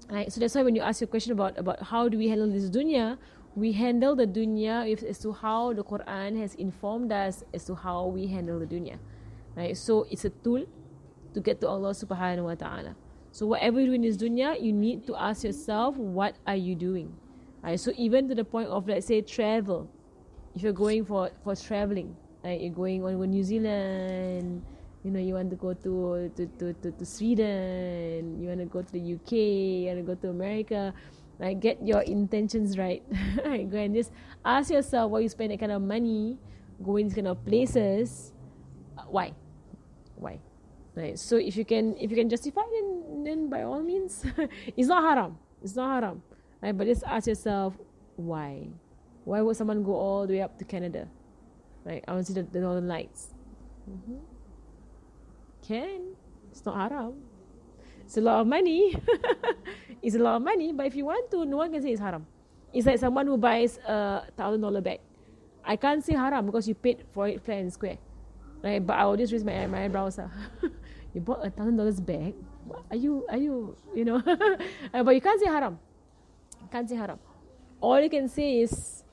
Right, so that's why when you ask your question about how do we handle this dunya, we handle the dunya as to how the Quran has informed us as to how we handle the dunya. Right, so it's a tool to get to Allah subhanahu wa ta'ala. So whatever you do in this dunya, you need to ask yourself, what are you doing? Right, so even to the point of, let's say, travel. If you're going for traveling, right, you're going on New Zealand, you want to go to Sweden, you want to go to the UK, you want to go to America, right? Get your intentions right. Right? Go and just ask yourself why you spend that kind of money going to these kind of places. Why? Right? So if you can justify, then by all means, it's not haram. It's not haram. Right? But just ask yourself, why? Why would someone go all the way up to Canada? Right? I want to see the Northern Lights. Can. It's not haram. It's a lot of money. It's a lot of money, but if you want to, no one can say it's haram. It's like someone who buys $1,000 bag. I can't say haram because you paid for it fair and square. Right? But I will just raise my eyebrows. You bought $1,000 bag? Are you, you know? But you can't say haram. Can't say haram. All you can say is,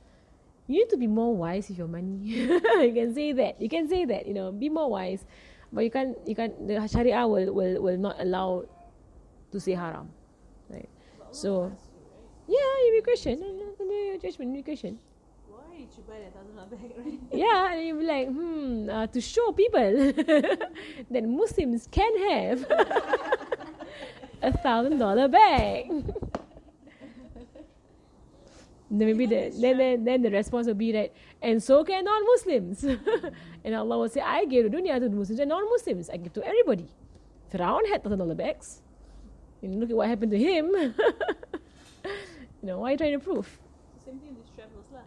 you need to be more wise with your money. You can say that. You can say that, you know, be more wise. But you can't, the Sharia will not allow to say haram. Right? So, yeah, you be question. No judgment, you question. Why did you buy that $1,000 bag, right? Yeah, and you'll be like, to show people that Muslims can have $1,000 bag. Then maybe then the response will be that, and so can non-Muslims. And Allah will say, I gave the dunya to Muslims and non-Muslims. I give to everybody. Fir'aun had $1,000 bags. You know, look at what happened to him. You know, what are you trying to prove? Same thing with travels lah.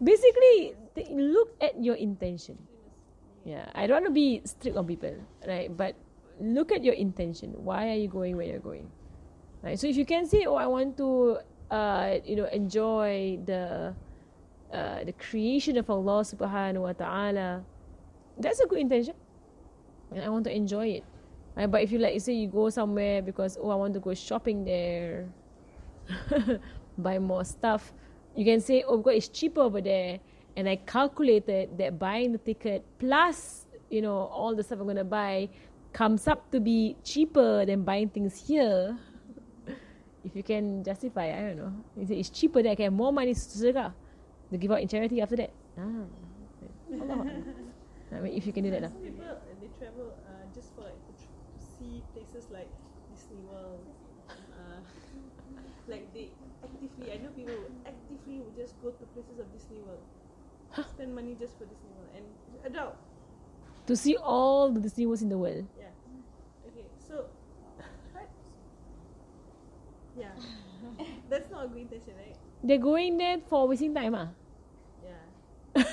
Basically, look at your intention. Yeah, I don't want to be strict on people, right? But look at your intention. Why are you going where you're going? Right? So if you can say, oh, I want to, enjoy the creation of Allah subhanahu wa ta'ala, that's a good intention. And I want to enjoy it. Right? But if you say you go somewhere because, I want to go shopping there, buy more stuff, you can say, because it's cheaper over there, and I calculated that buying the ticket plus, all the stuff I'm going to buy comes up to be cheaper than buying things here. If you can justify, I don't know. You say it's cheaper that I can have more money to give out in charity after that. Allah. I mean, if you can do that now. People, they travel just for to see places like Disney World. Like they actively, I know people who actively would just go to places of Disney World. Spend money just for Disney World. And adult. To see all the Disney Worlds in the world. Yeah. Okay, so yeah. That's not a good intention, right? They're going there for wasting time, Yeah.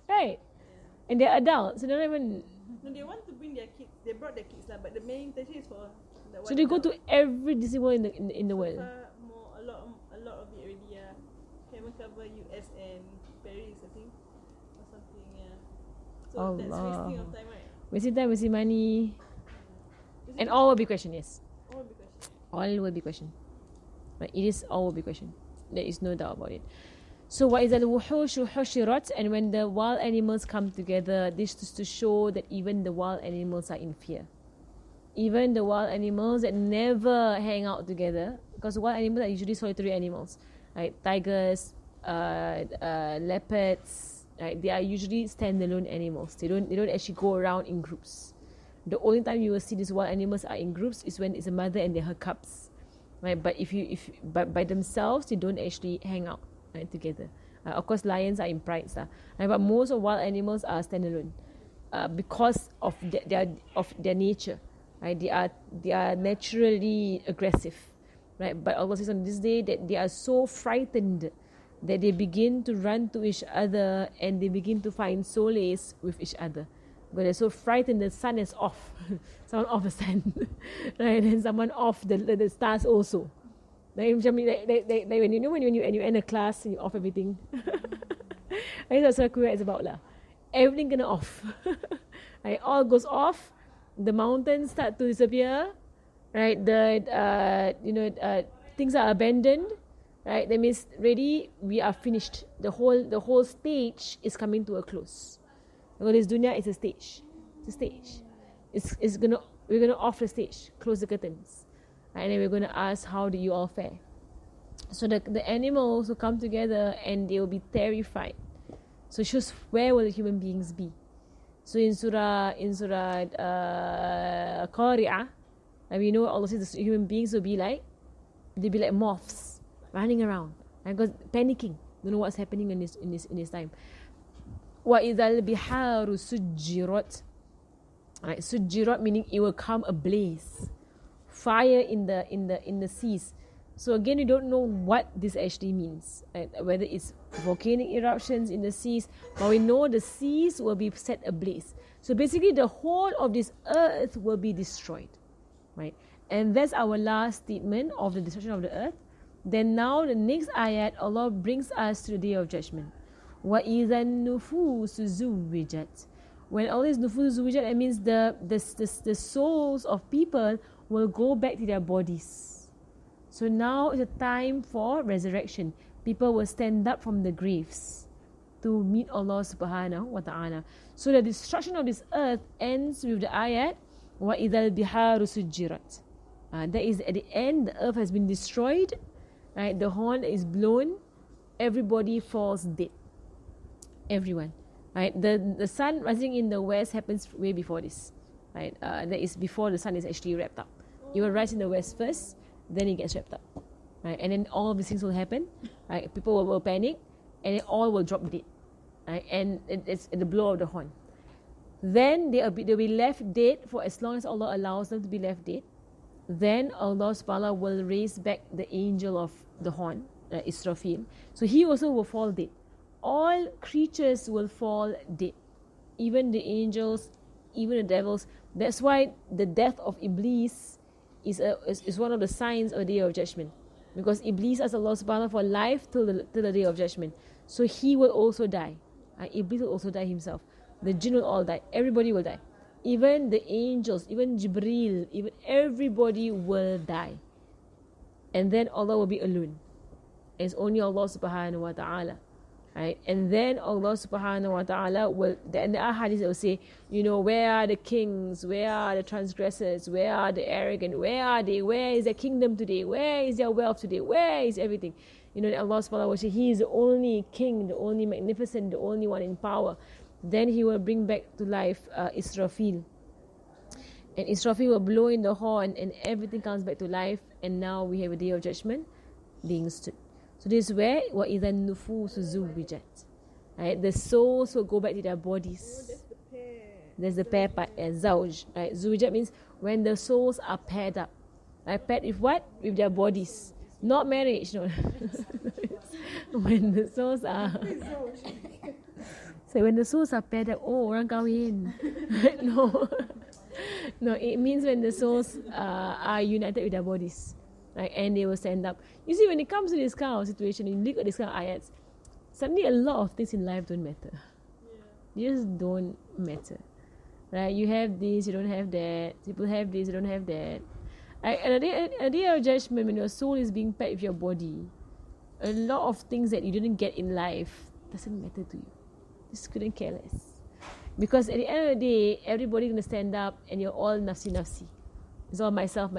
Right? Yeah. And they're adults, so they don't even. No, they want to bring their kids. They brought their kids, but the main intention is for the one. So they go to every Disney World in the world. A lot of it already. Yeah, haven't covered US and Paris, I think, or something. Yeah. So Allah. that's wasting of time, right? Wasting time, wasting money, Yeah. and all will be questioned. Yes, All will be questioned. all will be questioned. Right? It is all will be questioned. There is no doubt about it. So وَإِذَا الْوُحُوشُ حُشِرَتْ, and when the wild animals come together, this is to show that even the wild animals are in fear. Even the wild animals that never hang out together, because wild animals are usually solitary animals, right? Tigers, leopards, right? They are usually standalone animals. They don't actually go around in groups. The only time you will see these wild animals are in groups is when it's a mother and her cubs, right? But but by themselves, they don't actually hang out. Right, together. Of course, lions are in prides, right, but most of wild animals are standalone because of their nature. Right, they are naturally aggressive, right? But Allah says on this day that they are so frightened that they begin to run to each other and they begin to find solace with each other. But they're so frightened, the sun is off, someone off the sun, right? And someone off the stars also. Like when you end a class and you off everything. I think that's what Takweer is about lah. Everything gonna off. Right, all goes off. The mountains start to disappear. Right, things are abandoned. Right, that means ready. We are finished. The whole stage is coming to a close. Because this dunya is a stage. It's a stage. We're gonna off the stage, close the curtains. And then we're going to ask, how do you all fare? So the animals will come together and they will be terrified. So it shows where will the human beings be. So in Surah Qari'ah, we know Allah says the human beings will be like, they'll be like moths running around and panicking. Don't know what's happening in this time. وَإِذَا الْبِحَارُ سُجِّرَتْ. Sujjirat meaning it will come ablaze. Fire in the seas. So again, we don't know what this actually means, right? Whether it's volcanic eruptions in the seas, but we know the seas will be set ablaze. So basically, the whole of this earth will be destroyed, right? And that's our last statement of the destruction of the earth. Then now the next ayat, Allah brings us to the day of judgment. وَإِذَا النُّفُوسُ زُوِّجَتْ. When all these nufus zuwijat, that means the souls of people will go back to their bodies. So now is a time for resurrection. People will stand up from the graves to meet Allah subhanahu wa ta'ala. So the destruction of this earth ends with the ayat وَإِذَا الْبِحَارُ سُجِّرَتْ. That is at the end, the earth has been destroyed, right? The horn is blown, everybody falls dead. Everyone. Right? The sun rising in the west happens way before this. Right? That is before the sun is actually wrapped up. It will rise in the west first, then it gets wrapped up. Right? And then all of these things will happen. Right? People will panic, and it all will drop dead. Right? And it's at the blow of the horn. Then they'll be left dead for as long as Allah allows them to be left dead. Then Allah subhanahu wa ta'ala will raise back the angel of the horn, Israfil. So he also will fall dead. All creatures will fall dead, even the angels, even the devils. That's why the death of Iblis is one of the signs of the day of judgment, because Iblis asked Allah subhanahu wa ta'ala for life till the day of judgment. So he will also die. Iblis will also die himself. The jinn will all die. Everybody will die. Even the angels, even Jibreel, even everybody will die. And then Allah will be alone. It's only Allah subhanahu wa ta'ala. Right? And then Allah subhanahu wa ta'ala will, and the ahadith will say, where are the kings? Where are the transgressors? Where are the arrogant? Where are they? Where is their kingdom today? Where is their wealth today? Where is everything? Allah subhanahu wa ta'ala will say, He is the only king, the only magnificent, the only one in power. Then He will bring back to life Israfil. And Israfil will blow in the horn and everything comes back to life. And now we have a day of judgment being stood. So this is where وَإِذَا النُّفُوسُ زُوِّجَتْ. Right? The souls will go back to their bodies. That's the pair. There's the pair part, zawj. Right? Zuwijat means when the souls are paired up. Right? Paired with what? With their bodies. Not marriage, no. When the souls are... So when the souls are paired up, orang kahwin. No. No, it means when the souls are united with their bodies. Right? And they will stand up. You see, when it comes to this kind of situation, you look at this kind of ayats, suddenly a lot of things in life don't matter. They just don't matter. Right? You have this, you don't have that. People have this, you don't have that. Right? And at the day of judgment, when your soul is being paired with your body, a lot of things that you didn't get in life doesn't matter to you. Just couldn't care less. Because at the end of the day, everybody's going to stand up and you're all nafsi. It's all myself.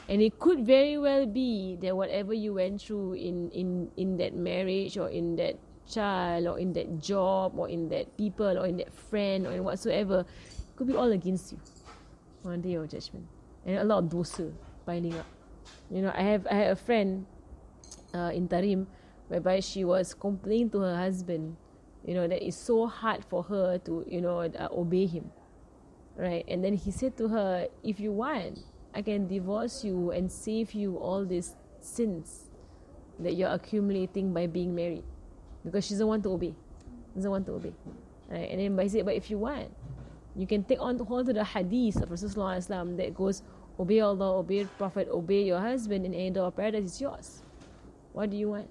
And it could very well be that whatever you went through in that marriage or in that child or in that job or in that people or in that friend or in whatsoever, could be all against you on the day of judgment. And a lot of dosa piling up. I had a friend in Tarim whereby she was complaining to her husband, that it's so hard for her to, obey him. Right? And then he said to her, if you want, I can divorce you and save you all these sins that you're accumulating by being married. Because she doesn't want to obey. Right? And then he said, but if you want, you can take on to the hadith of Rasulullah that goes, obey Allah, obey Prophet, obey your husband, and any door of paradise is yours. What do you want?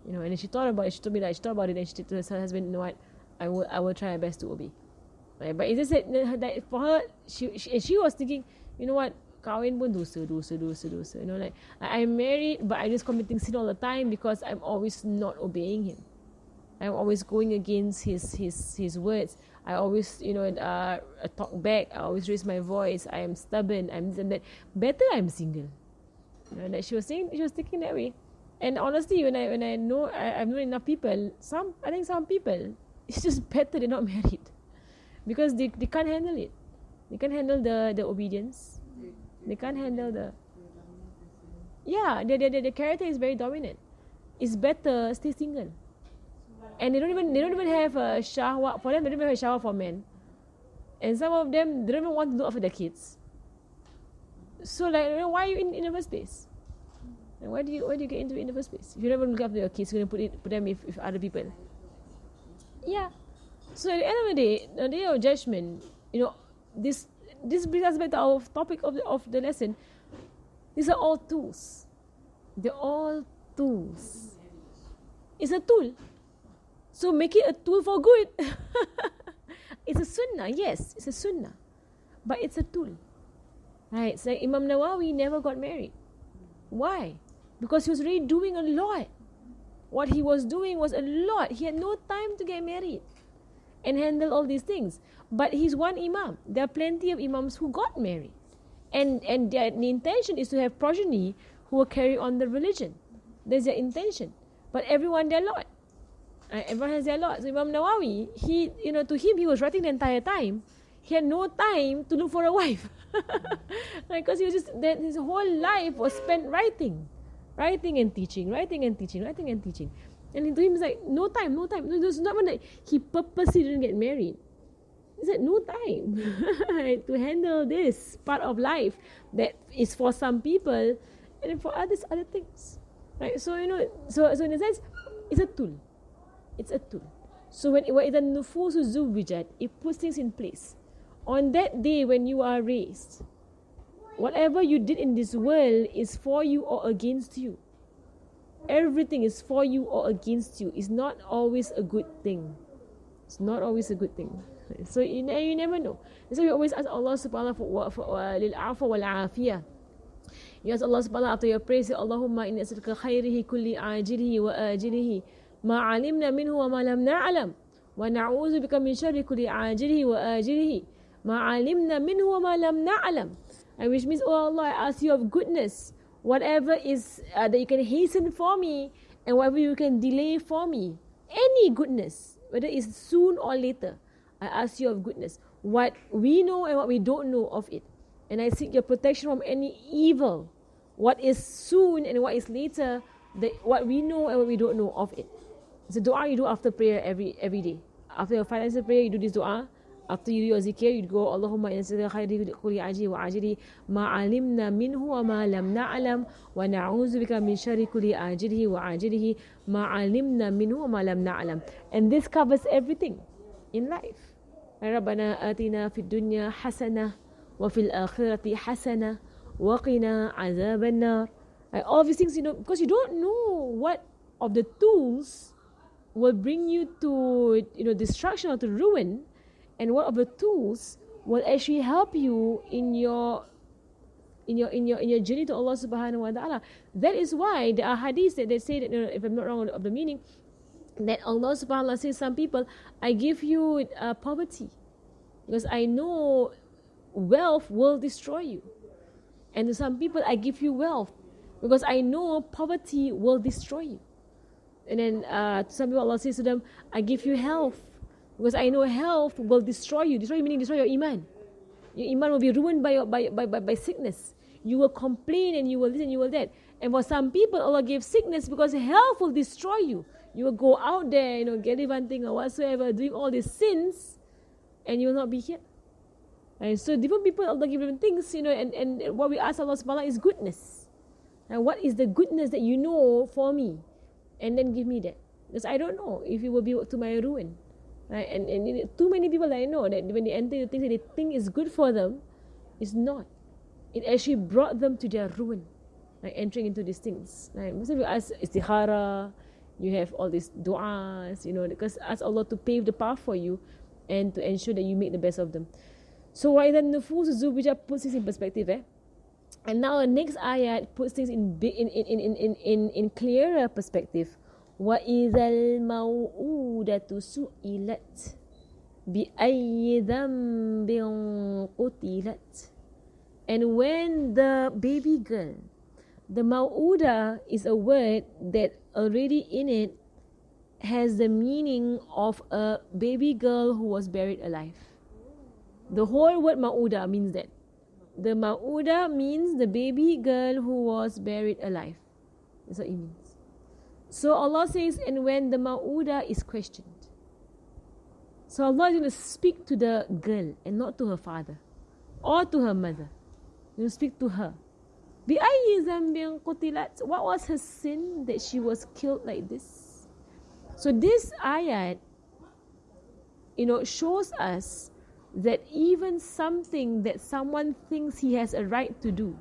And then she thought about it. She told me that she thought about it, and she said to her husband, you know what, I will try my best to obey. Right? But it's just that for her, she was thinking, you know what, kahwin pun dosa. Like I'm married, but I'm just committing sin all the time because I'm always not obeying him. I'm always going against his words. I always, talk back. I always raise my voice. I am stubborn. I'm this and that. Better I'm single. That she was thinking that way. And honestly, when I know I've known enough people, I think some people, it's just better they're not married, because they can't handle it. They can't handle the obedience. They can't handle the... Yeah, their character is very dominant. It's better stay single. And they don't even have a shahwa. For them, they don't even have a shahwa for men. And some of them, they don't even want to look after their kids. So like, why are you in the first place? And why do you get into it in the first place? If you never look after your kids, you're gonna put them with other people. Yeah. So at the end of the day of judgment, this brings us back to our topic of the lesson. These are all tools. They're all tools. It's a tool. So make it a tool for good. It's a sunnah, yes, it's a sunnah. But it's a tool. Right? So Imam Nawawi never got married. Why? Because he was really doing a lot. What he was doing was a lot. He had no time to get married and handle all these things. But he's one imam. There are plenty of imams who got married. And the intention is to have progeny who will carry on the religion. There's their intention. But everyone their lot. Everyone has their lot. So Imam Nawawi, to him, he was writing the entire time. He had no time to look for a wife. Because he was his whole life was spent writing and teaching. And to him, it's like, no time. It's not that he purposely didn't get married. He said, no time to handle this part of life that is for some people and for others, other things. Right? So, so in a sense, it's a tool. It's a tool. So when the nufusu zuwijat, it puts things in place. On that day when you are raised, whatever you did in this world is for you or against you. Everything is for you or against you. It's not always a good thing. It's not always a good thing. So you never know. That's why we always ask Allah subhanahu wa ta'ala lil-afwa wal-afiyah. You ask Allah subhanahu wa ta'ala after your prayer, say, Allahumma inni as'aluka khayrihi kulli ajilihi wa ajilihi ma alimna minhu wa ma lam na'lam wa na'udhu bika min sharri kulli ajilihi wa ajilihi ma alimna minhu wa ma lam na'lam. And which means, oh Allah, I ask you of goodness, whatever is that you can hasten for me and whatever you can delay for me. Any goodness, whether it's soon or later, I ask you of goodness, what we know and what we don't know of it. And I seek your protection from any evil, what is soon and what is later, what we know and what we don't know of it. It's a dua you do after prayer every day. After your financial prayer, you do this dua. After you do your zikr, you go, Allahumma inna as'aluka khayri kulli ajli wa ajli ma alimna minhu wa ma lam na'lam wa na'udhu bika min sharri kulli ajlihi wa ajlihi ma alimna minhu wa ma lam na'lam. And this covers everything in life. ربنا آتنا في الدنيا حسنة وفي الآخرة حسنة وقنا عذاب النار. All these things, because you don't know what of the tools will bring you to destruction or to ruin, and what of the tools will actually help you in your journey to Allah subhanahu wa ta'ala. That is why there are hadiths that they say that, if I'm not wrong of the meaning, that Allah subhanahu wa ta'ala says some people, I give you poverty because I know wealth will destroy you. And to some people, I give you wealth because I know poverty will destroy you. And then to some people, Allah says to them, I give you health because I know health will destroy you. Destroy meaning destroy your iman. Your iman will be ruined by sickness. You will complain and you will this and you will that. And for some people, Allah gives sickness because health will destroy you. You will go out there, gallivanting or whatsoever, doing all these sins, and you will not be here. And so different people, Allah give different things, and what we ask Allah subhanahu wa ta'ala is goodness. And what is the goodness that you know for me? And then give me that. Because I don't know if it will be to my ruin. Right? And too many people that I know that when they enter the things that they think is good for them, it's not. It actually brought them to their ruin. Like entering into these things. Right? Most of you ask istikhara, you have all these du'as, because ask Allah to pave the path for you and to ensure that you make the best of them. So why then nufus zuwijah puts things in perspective, And now the next ayat puts things in clearer perspective. وَإِذَا الْمَوْءُودَةُ سُئِلَتْ بِأَيِّ ذَنْبٍ قُتِلَتْ. And when the baby girl, the maw'uda is a word that already in it has the meaning of a baby girl who was buried alive. The whole word ma'uda means that. The ma'uda means the baby girl who was buried alive. That's what it means. So Allah says, and when the ma'uda is questioned. So Allah is going to speak to the girl and not to her father or to her mother. He will speak to her. بأي ذنب قتلت? What was her sin that she was killed like this? So this ayat, shows us that even something that someone thinks he has a right to do,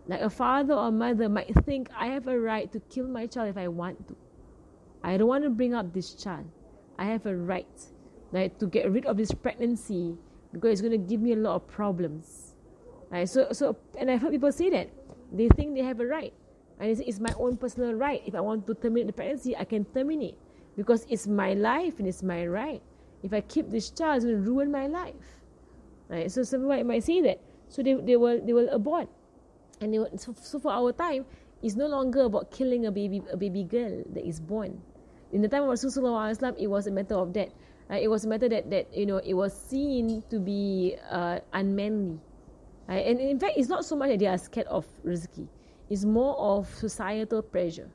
like a father or mother might think, I have a right to kill my child if I want to. I don't want to bring up this child. I have a right, like, to get rid of this pregnancy because it's going to give me a lot of problems. Right? So, and I've heard people say that. They think they have a right. And it's my own personal right. If I want to terminate the pregnancy, I can terminate. Because it's my life and it's my right. If I keep this child, it's going to ruin my life. Right? So some people might say that. So they will abort. And so for our time, it's no longer about killing a baby girl that is born. In the time of Rasulullah, it was a matter of that. It was a matter that it was seen to be unmanly. Right? And in fact, it's not so much that they are scared of rizki. It's more of societal pressure.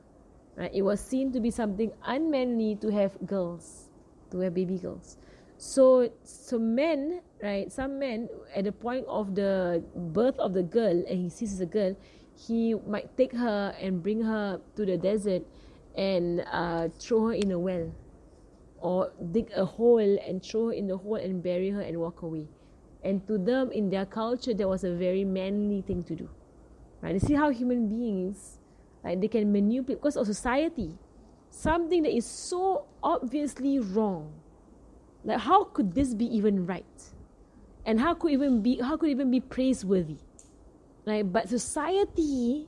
Right? It was seen to be something unmanly to have girls, to have baby girls. So men, right? Some men, at the point of the birth of the girl, and he sees a girl, he might take her and bring her to the desert and throw her in a well, or dig a hole and throw her in the hole and bury her and walk away. And to them, in their culture, that was a very manly thing to do. Right? You see how human beings, like, they can manipulate because of society, something that is so obviously wrong. Like, how could this be even right? And how could it even be praiseworthy? Right? But society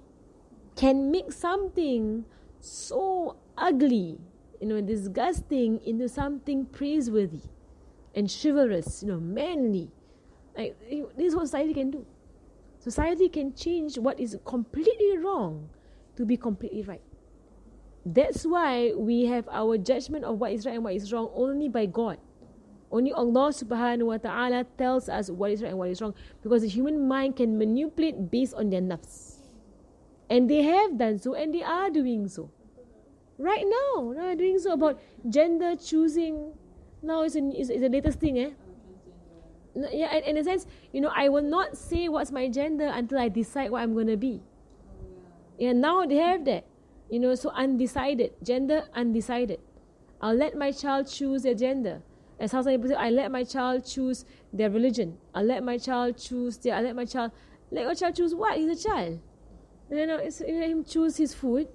can make something so ugly, disgusting, into something praiseworthy and chivalrous, manly. Like, this is what society can do. Society can change what is completely wrong to be completely right. That's why we have our judgment of what is right and what is wrong only by God. Only Allah subhanahu wa ta'ala tells us what is right and what is wrong, because the human mind can manipulate based on their nafs. And they have done so, and they are doing so. Right now, they are doing so about gender choosing. Now it's the latest thing, Yeah, in a sense, I will not say what's my gender until I decide what I'm going to be. Yeah, now they have that. So undecided, gender undecided. I'll let my child choose their gender. As how some people say, I let my child choose their religion. Let your child choose what? He's a child. You let him choose his food.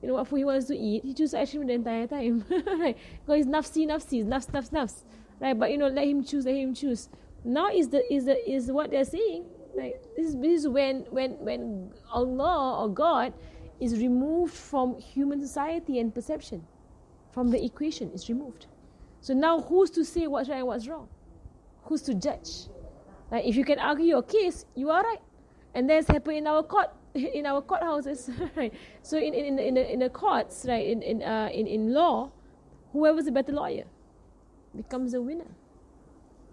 What food he wants to eat. He chooses ice cream the entire time. Right? Because he's nafs. Right? But let him choose. Now is what they're saying. Like, this is when Allah or God is removed from human society and perception. From the equation, it's removed. So now who's to say what's right and what's wrong? Who's to judge? Like, if you can argue your case, you are right. And that's happened in our courthouses, right? So in the courts, right, in law, whoever's a better lawyer becomes the winner.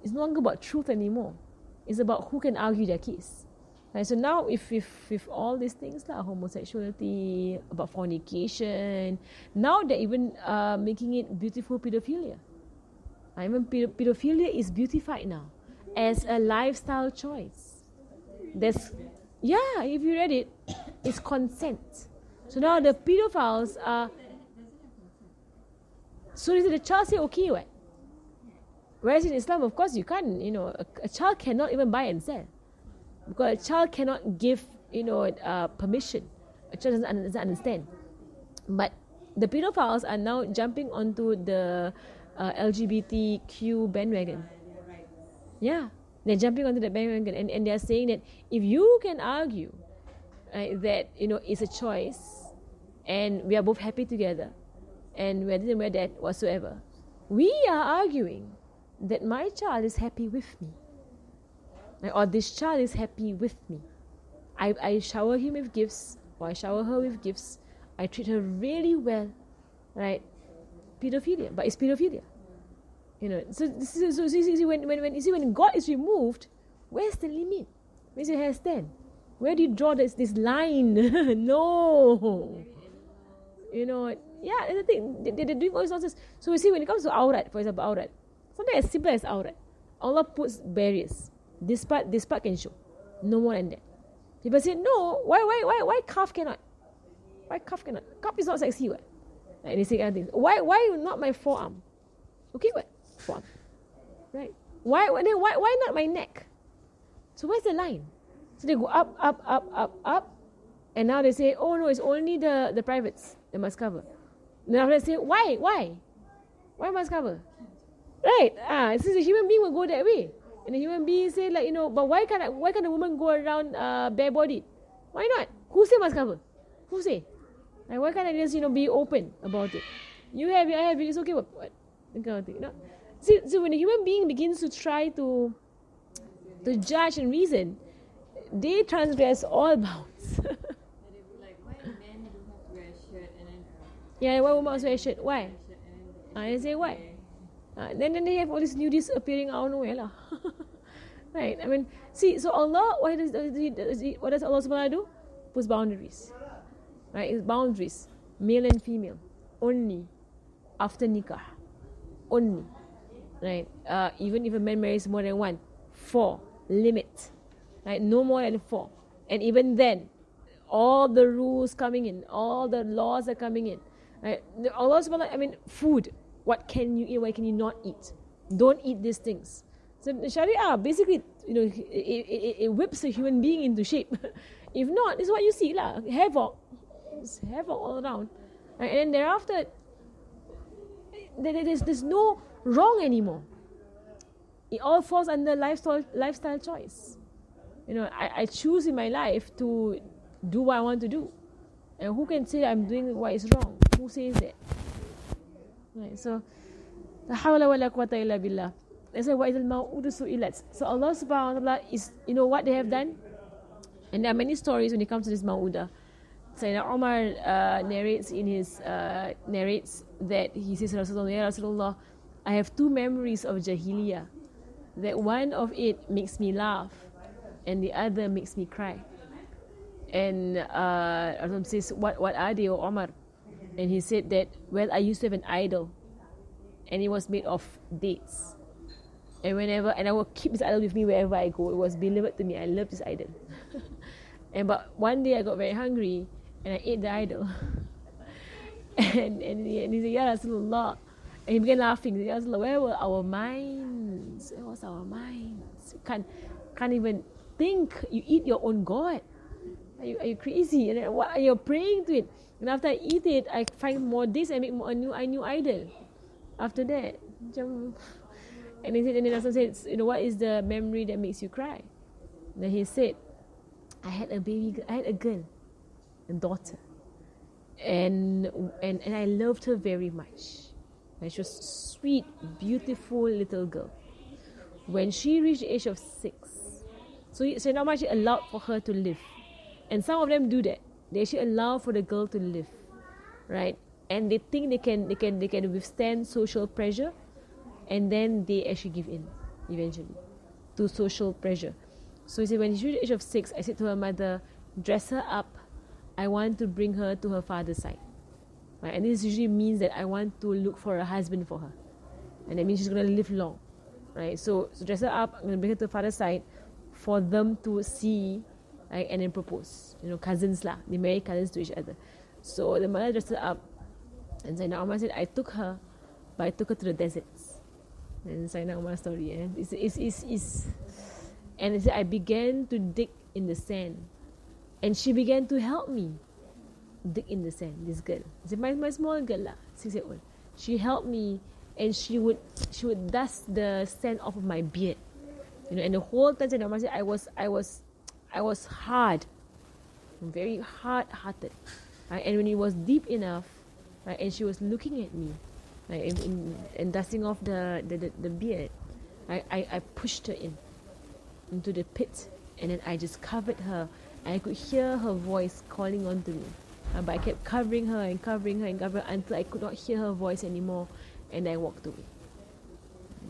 It's no longer about truth anymore. It's about who can argue their case. Right? So now if all these things, like homosexuality, about fornication, now they're even making it beautiful pedophilia. Even pedophilia is beautified now as a lifestyle choice. If you read it, it's consent. So now the pedophiles are. So the child say okay, what? Whereas in Islam, of course, you can't. A child cannot even buy and sell, because a child cannot give permission. A child doesn't understand. But the pedophiles are now jumping onto the LGBTQ bandwagon. Yeah, they're jumping onto the bandwagon, and they're saying that if you can argue that it's a choice, and we are both happy together, and we didn't wear that whatsoever, we are arguing that my child is happy with me, or this child is happy with me. I shower him with gifts, or I shower her with gifts. I treat her really well, right? Pedophilia, but it's pedophilia. So when God is removed, where's the limit? Where's your hair stand? Where do you draw this line? No. That's the thing. They're doing all these nonsense. So we see when it comes to aurat, for example, aurat, something as simple as aurat, Allah puts barriers. This part can show. No more than that. People say, no, why calf cannot? Why calf cannot? Calf is not sexy, what? And they say other things. Why not my forearm? Okay, what? Forearm. Right? Why not my neck? So where's the line? So they go up. And now they say, oh no, it's only the privates that must cover. Then after they say, why? Why must cover? Right? Since a human being will go that way. And the human being say like, but why can't a woman go around bare-bodied? Why not? Who say must cover? Who say? Like, why can't I just, be open about it? You have it, I have it, it's okay, what? That kind of thing, See, when a human being begins to try to judge and reason, they transgress all bounds. And they be like, why men don't have to wear a shirt and then Yeah, why women must wear a shirt? Why? shirt and then I say why? Then they have all these nudists appearing out of nowhere lah. Right? I mean, see, so Allah, what does Allah subhanahu wa ta'ala do? Puts boundaries. Right? It's boundaries. Male and female. Only. After nikah. Only. Right? Even if a man marries more than one. 4. Limit. Right? No more than 4. And even then, all the rules coming in, all the laws are coming in. Right? Allah subhanahu wa ta'ala, I mean, food. What can you eat? What can you not eat? Don't eat these things. So the Sharia basically, it whips a human being into shape. If not, this is what you see lah. Havoc. It's havoc all around. Right? And then thereafter, there's no wrong anymore. It all falls under lifestyle choice. I choose in my life to do what I want to do. And who can say I'm doing what is wrong? Who says that? Right, so la hawla wa la quwwata illa billah. That's why wa idhal maw'udu su'ilat. So Allah subhanahu wa ta'ala is, what they have done. And there are many stories when it comes to this ma'udah. Sayyidina Umar narrates that he says, Rasulullah, Ya Rasulullah, I have 2 memories of Jahiliyyah. That one of it makes me laugh and the other makes me cry. And Rasulullah says, what are they, O Umar? And he said that, well, I used to have an idol and it was made of dates. And I will keep this idol with me wherever I go. It was beloved to me. I love this idol. But one day I got very hungry and I ate the idol. and he said, Ya Rasulullah. And he began laughing. He said, Ya Rasulullah, where were our minds? Where was our minds? You can't even think. You eat your own God. Are you crazy? And what you're praying to it. And after I eat it, I find more days. I make a new idol. After that, and he said, and then Rasul said, what is the memory that makes you cry? And then he said, I had a girl, a daughter, and I loved her very much. And she was a sweet, beautiful little girl. When she reached the age of 6, so not much allowed for her to live. And some of them do that. They actually allow for the girl to live, right? And they think they can withstand social pressure, and then they actually give in eventually to social pressure. So he said, when she reached the age of 6, I said to her mother, dress her up. I want to bring her to her father's side, right? And this usually means that I want to look for a husband for her, and that means she's going to live long, right? So dress her up. I'm going to bring her to her father's side for them to see. Right, and then propose. Cousins lah. They marry cousins to each other. So the mother dressed her up. And Sayyidina Umar said, I took her, but I took her to the deserts. And Sayyidina Umar's story. And and he said, I began to dig in the sand. And she began to help me dig in the sand, this girl. He said, my small girl lah, 6-year-old. She helped me, and she would dust the sand off of my beard. And the whole time Sayyidina Umar said, I was hard, very hard-hearted, right? And when it was deep enough, right, and she was looking at me, right, and dusting off the beard, I pushed her into the pit, and then I just covered her, and I could hear her voice calling onto me, but I kept covering her until I could not hear her voice anymore, and I walked away.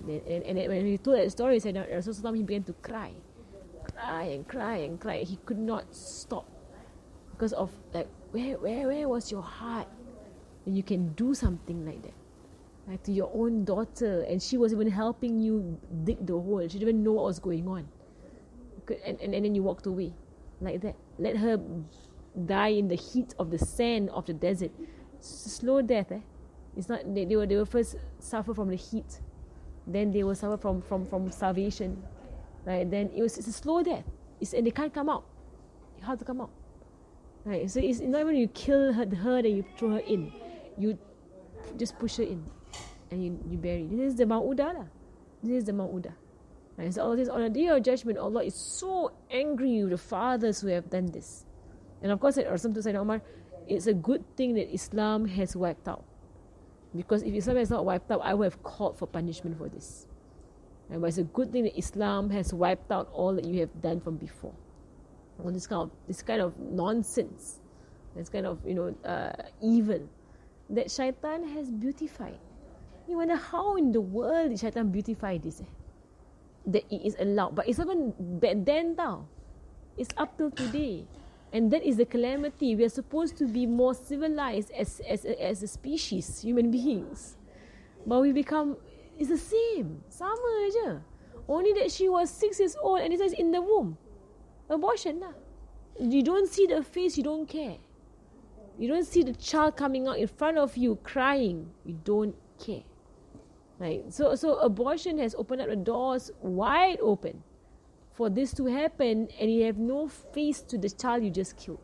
And when he told that story, Rasulullah, he began to cry and cry. He could not stop because of like, where was your heart when you can do something like that, like to your own daughter, and she was even helping you dig the hole. She didn't even know what was going on, and then you walked away. like that. Let her die in the heat of the sand of the desert. Slow death. It's not they will first suffer from the heat, then they will suffer from starvation, right? Then it's a slow death. And they can't come out. How to come out? Right? So it's not when you kill her then you throw her in. You just push her in and you bury. This is the Mau'udah lah. This is the Mau'udah. Right? So all this on the day of judgment, Allah is so angry with the fathers who have done this. And of course, or something to Sayyidina Umar, it's a good thing that Islam has wiped out. Because if Islam has not wiped out, I would have called for punishment for this. Right? But it's a good thing that Islam has wiped out all that you have done from before. All this kind of nonsense, this kind of evil that Shaitan has beautified. You wonder how in the world did Shaitan beautify this? That it is allowed, but it's even back then now. It's up till today, and that is the calamity. We are supposed to be more civilized as a species, human beings, but we become it's the same, sama je. Only that she was 6 years old and it says in the womb. Abortion lah. You don't see the face, you don't care. You don't see the child coming out in front of you crying, you don't care. Right? So abortion has opened up the doors wide open for this to happen, and you have no face to the child you just killed.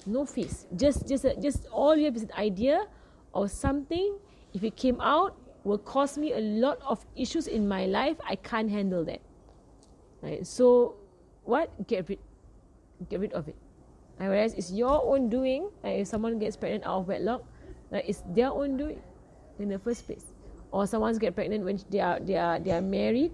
No face. Just all you have is an idea of something. If it came out, will cause me a lot of issues in my life. I can't handle that. Right? So what? Get rid of it. Whereas it's your own doing. If someone gets pregnant out of wedlock, it's their own doing in the first place. Or someone gets pregnant when they are married,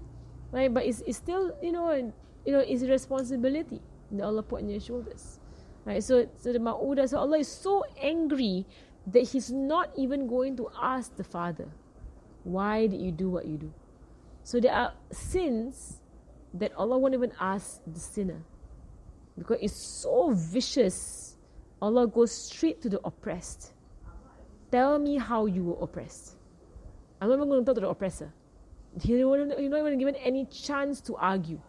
right? But it's still it's a responsibility that Allah put on your shoulders, right? So the Mau'udah. So Allah is so angry that He's not even going to ask the father, why did you do what you do? So there are sins that Allah won't even ask the sinner, because it's so vicious. Allah goes straight to the oppressed. Tell me how you were oppressed. I'm not even going to talk to the oppressor. You're not even given any chance to argue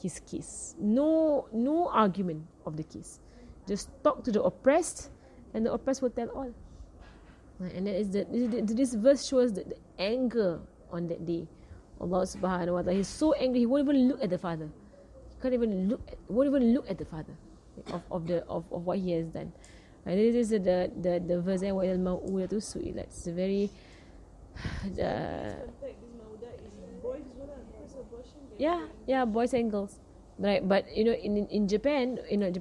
his case. No argument of the case. Just talk to the oppressed, and the oppressed will tell all. And that is this verse shows the anger on that day. Allah subhanahu wa ta'ala, He's so angry, He won't even look at the father. He won't even look at the father of what he has done. And this is the verse where al-maw'udatu su'ilat. It's a very boys and girls, right? But in Japan, in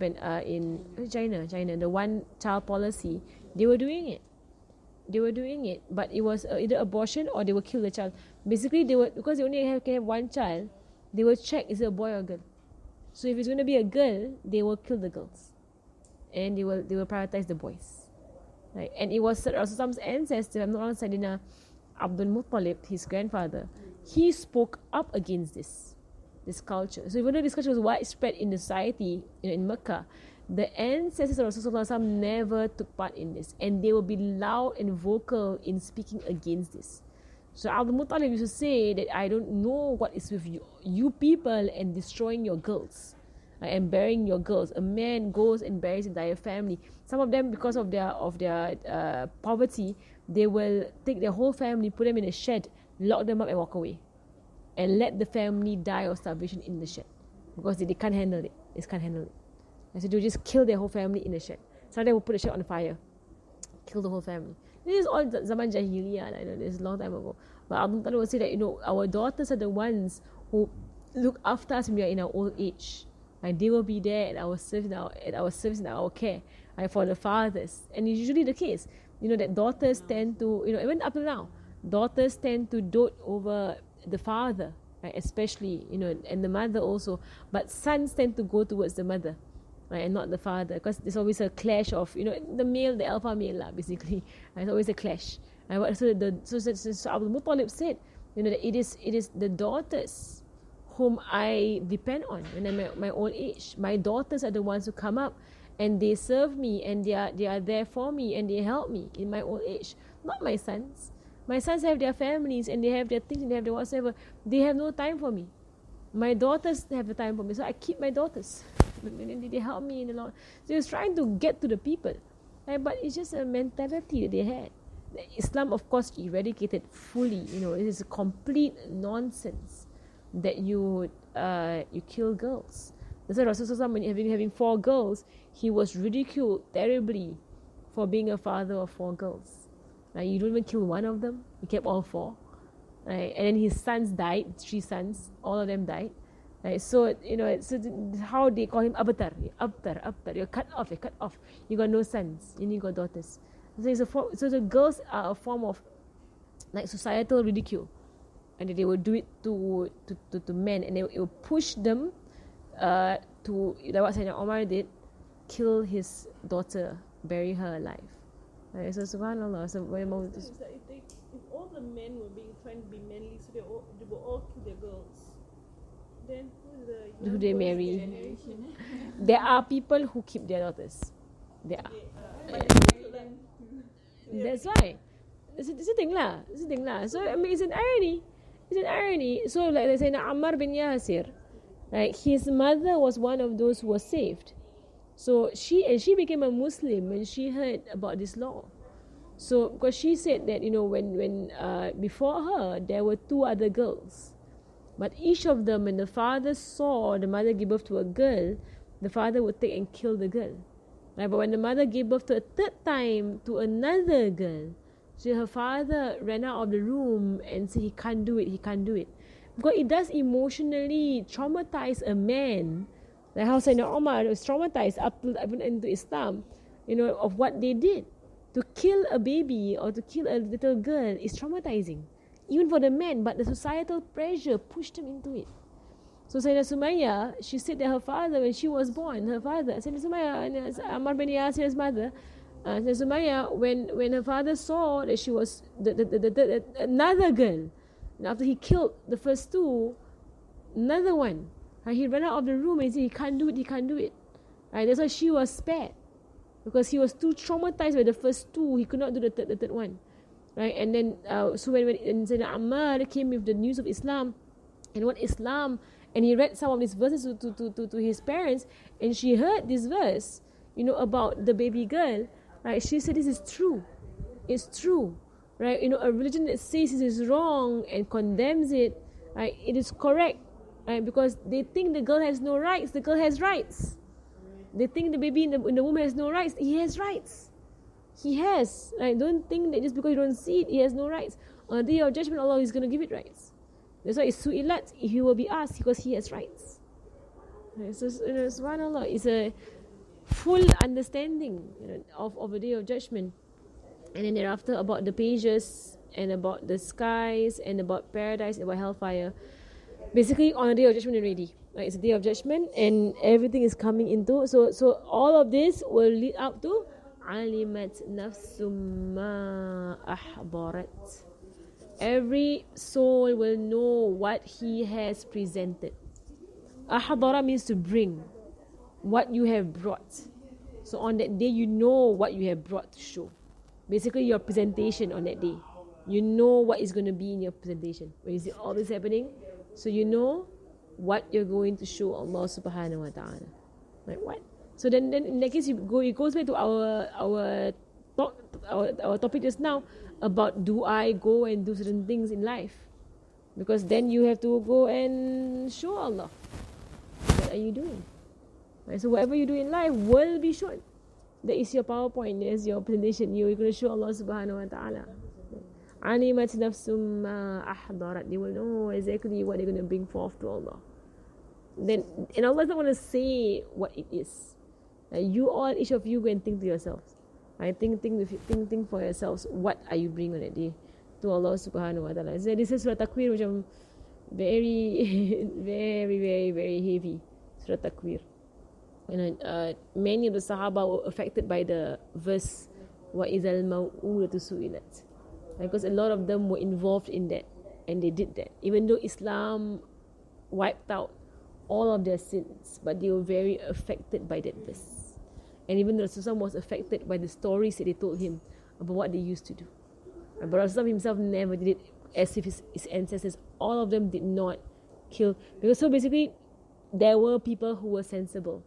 China, the one child policy, they were doing it, but it was either abortion or they will kill the child. Basically, because they only can have one child, they will check is it a boy or girl. So if it's going to be a girl, they will kill the girls, and they will prioritize the boys, right? And it was also some ancestor, I'm not wrong, Sayyidina Abdul Muttalib, his grandfather, he spoke up against this culture. So even though this culture was widespread in the society, in Mecca, the ancestors of Rasulullah never took part in this, and they will be loud and vocal in speaking against this. So Abdul Muttalib used to say that I don't know what is with you people and destroying your girls, and burying your girls. A man goes and buries his entire family. Some of them, because of their poverty, they will take their whole family, put them in a shed, lock them up and walk away, and let the family die of starvation in the shed, because they can't handle it. They can't handle it. And so they just kill their whole family in the shed. Some of them will put the shed on fire, kill the whole family. This is all zaman jahiliyah, this is a long time ago. But Abdul Muttalib will say that our daughters are the ones who look after us when we are in our old age. And they will be there at our service, and our care, for the fathers. And it's usually the case, that daughters tend to, even up to now, daughters tend to dote over the father, right? Especially, and the mother also. But sons tend to go towards the mother, right? And not the father, because there's always a clash of, the alpha male, basically. There's always a clash. So Abdul Muttalib said, that it is the daughters whom I depend on when I'm at my old age. My daughters are the ones who come up and they serve me, and they are there for me, and they help me in my old age. Not my sons. My sons have their families, and they have their things, and they have their whatever. They have no time for me. My daughters have the time for me, so I keep my daughters. They help me in a lot. So he was trying to get to the people. Right? But it's just a mentality that they had. Islam, of course, eradicated fully. It is a complete nonsense that you kill girls. That's why Rasulullah, when having 4 girls, he was ridiculed terribly for being a father of 4 girls. Right? You don't even kill one of them. You kept all 4. Right? And then his sons died. 3 sons, all of them died. Right? So how they call him abtar. You're cut off. You got no sons. You only got daughters. So the girls are a form of like societal ridicule, and they will do it to men, and it will push them to, like what Sayyidina Omar did, kill his daughter, bury her alive. Right? So subhanallah. So when if all the men were trying to be manly, so they will all kill their girls, then who they marry? There are people who keep their daughters. There are. That's why. It's a thing lah. So I mean, it's an irony. So like they say, Ammar bin Yasir, like his mother was one of those who was saved. So she became a Muslim when she heard about this law. So because she said that when before her there were 2 other girls, but each of them, when the father saw the mother give birth to a girl, the father would take and kill the girl. Right? But when the mother gave birth to a 3rd time to another girl, so her father ran out of the room and said he can't do it. Because it does emotionally traumatize a man. Like how Sayyidina Umar was traumatized up even into Islam, of what they did. To kill a baby or to kill a little girl is traumatizing, even for the men, but the societal pressure pushed them into it. So Sayyidah Sumayyah, she said that her father, when she was born, Sayyidah Sumayyah, Ammar bin Yasir's mother, Sayyidah Sumayyah, when her father saw that she was another girl, and after he killed the first 2, another one, he ran out of the room and he said he can't do it. Right? That's why she was spared, because he was too traumatized by the first 2, he could not do the third one. Right? And then so when Sayyidina Ammar came with the news of Islam and what Islam, and he read some of these verses to his parents, and she heard this verse about the baby girl, right? She said, this is true, it's true, right? A religion that says this is wrong and condemns it, right, it is correct, right? Because they think the girl has no rights. The girl has rights. They think the baby in the womb has no rights. He has rights. He has. Right? Don't think that just because you don't see it, he has no rights. On the day of judgment, Allah is going to give it rights. That's why it's su'ilat. He will be asked because he has rights. Right? So, subhanAllah, it's a full understanding of the day of judgment. And then thereafter about the pages and about the skies and about paradise and about hellfire. Basically, on the day of judgment already. Right? It's a day of judgment and everything is coming into. So all of this will lead up to alimat nafsum ma ahdarat. Every soul will know what he has presented. Ahdara means to bring what you have brought. So on that day, you know what you have brought to show. Basically, your presentation on that day. You know what is going to be in your presentation. When you see all this happening, so you know what you're going to show Allah subhanahu wa ta'ala. Like what? So then in that case, it goes back to our topic just now about, do I go and do certain things in life? Because then you have to go and show Allah. What are you doing? Right? So whatever you do in life will be shown. That is your PowerPoint, that is your presentation. You're going to show Allah subhanahu wa ta'ala. Alimat nafsum ma ahdarat. They will know exactly what they're going to bring forth to Allah. Then, and Allah doesn't want to say what it is. Each of you go and think to yourselves. Right? Think for yourselves. What are you bringing on that day to Allah subhanahu wa ta'ala? So this is Surah Takweer, which is very, very, very, very heavy. Surah Takweer. And many of the Sahaba were affected by the verse وَإِذَا الْمَوْءُودَةُ سُئِلَتْ, because a lot of them were involved in that, and they did that. Even though Islam wiped out all of their sins, but they were very affected by that verse. And even though Rasulullah was affected by the stories that they told him about what they used to do. But Rasulullah himself never did it, as if his ancestors, all of them did not kill. Because so basically, there were people who were sensible,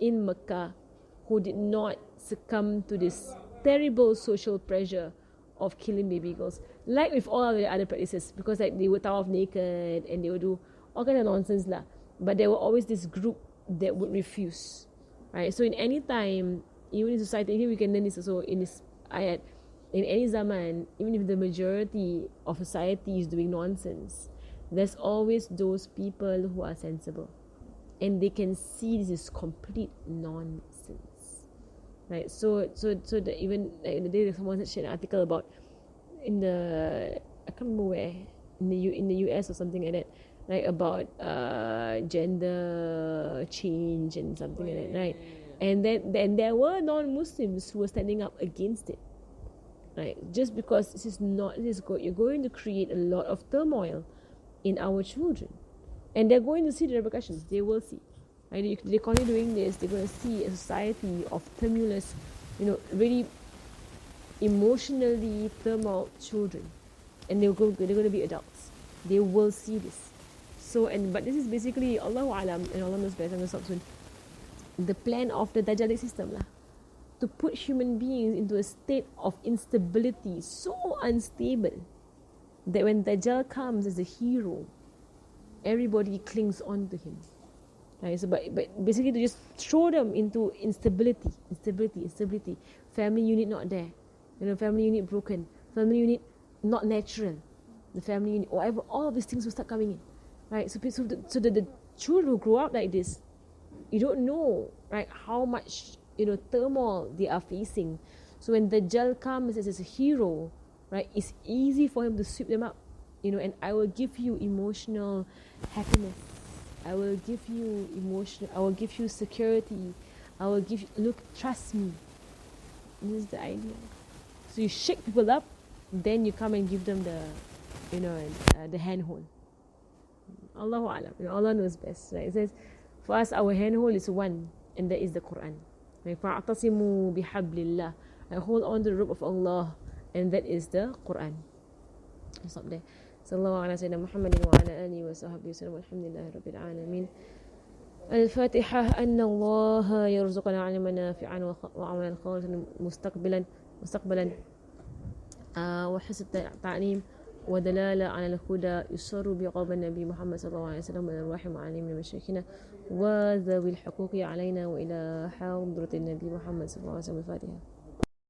in Mecca who did not succumb to this terrible social pressure of killing baby girls, like with all the other practices, because like they would tawaf naked and they would do all kind of nonsense lah. But there were always this group that would refuse, right? So in any time, even in society, here we can learn this also in this ayat. In any zaman, even if the majority of society is doing nonsense, there's always those people who are sensible, and they can see this is complete nonsense, right? So that even like the day that someone shared an article about in the, I can't remember where, in the US or something like that, like about gender change and something like that, right? And then there were non-Muslims who were standing up against it, right? Just because you're going to create a lot of turmoil in our children, and they're going to see the repercussions. They will see, right? They're continue doing this. They're going to see a society of tumultuous, really emotionally turmoil children, and they're going to be adults. They will see this. So, but this is basically Allahu Alam, and Allah knows best. I'm going to stop soon. The plan of the Dajjalic system lah, to put human beings into a state of instability, so unstable that when Dajjal comes as a hero, everybody clings on to him. Right? So, but basically to just throw them into instability. Family unit not there, family unit broken, family unit not natural, the family unit, whatever, all of these things will start coming in, right? So the children who grow up like this, you don't know, right, how much turmoil they are facing. So when Dajjal comes as a hero, right, it's easy for him to sweep them up, and I will give you emotional happiness, I will give you security, I will give you, look, trust me. This is the idea. So you shake people up, then you come and give them the the handhold. Allahu Alam, Allah knows best, right? It says for us, our handhold is one, and that is the Quran. فَاعْتَصِمُوا بِحَبْلِ اللَّهِ, hold on to the rope of Allah, and that is the Quran. I'll stop there. Sallallahu ala sayyidina Muhammadin wa ala alihi wa sahbihi wa sallam, walhamdulillahi rabbil alamin. الفاتحة. أن الله يرزقنا علما نافعا وعملا خالصا مستقبلا وحسن التعليم ودلالة على الهدى يسر بقلب النبي محمد صلى الله عليه وسلم من الروح معلمنا مشايخنا وذوي الحقوق علينا وإلى حضرة النبي محمد صلى الله عليه وسلم. الفاتحة.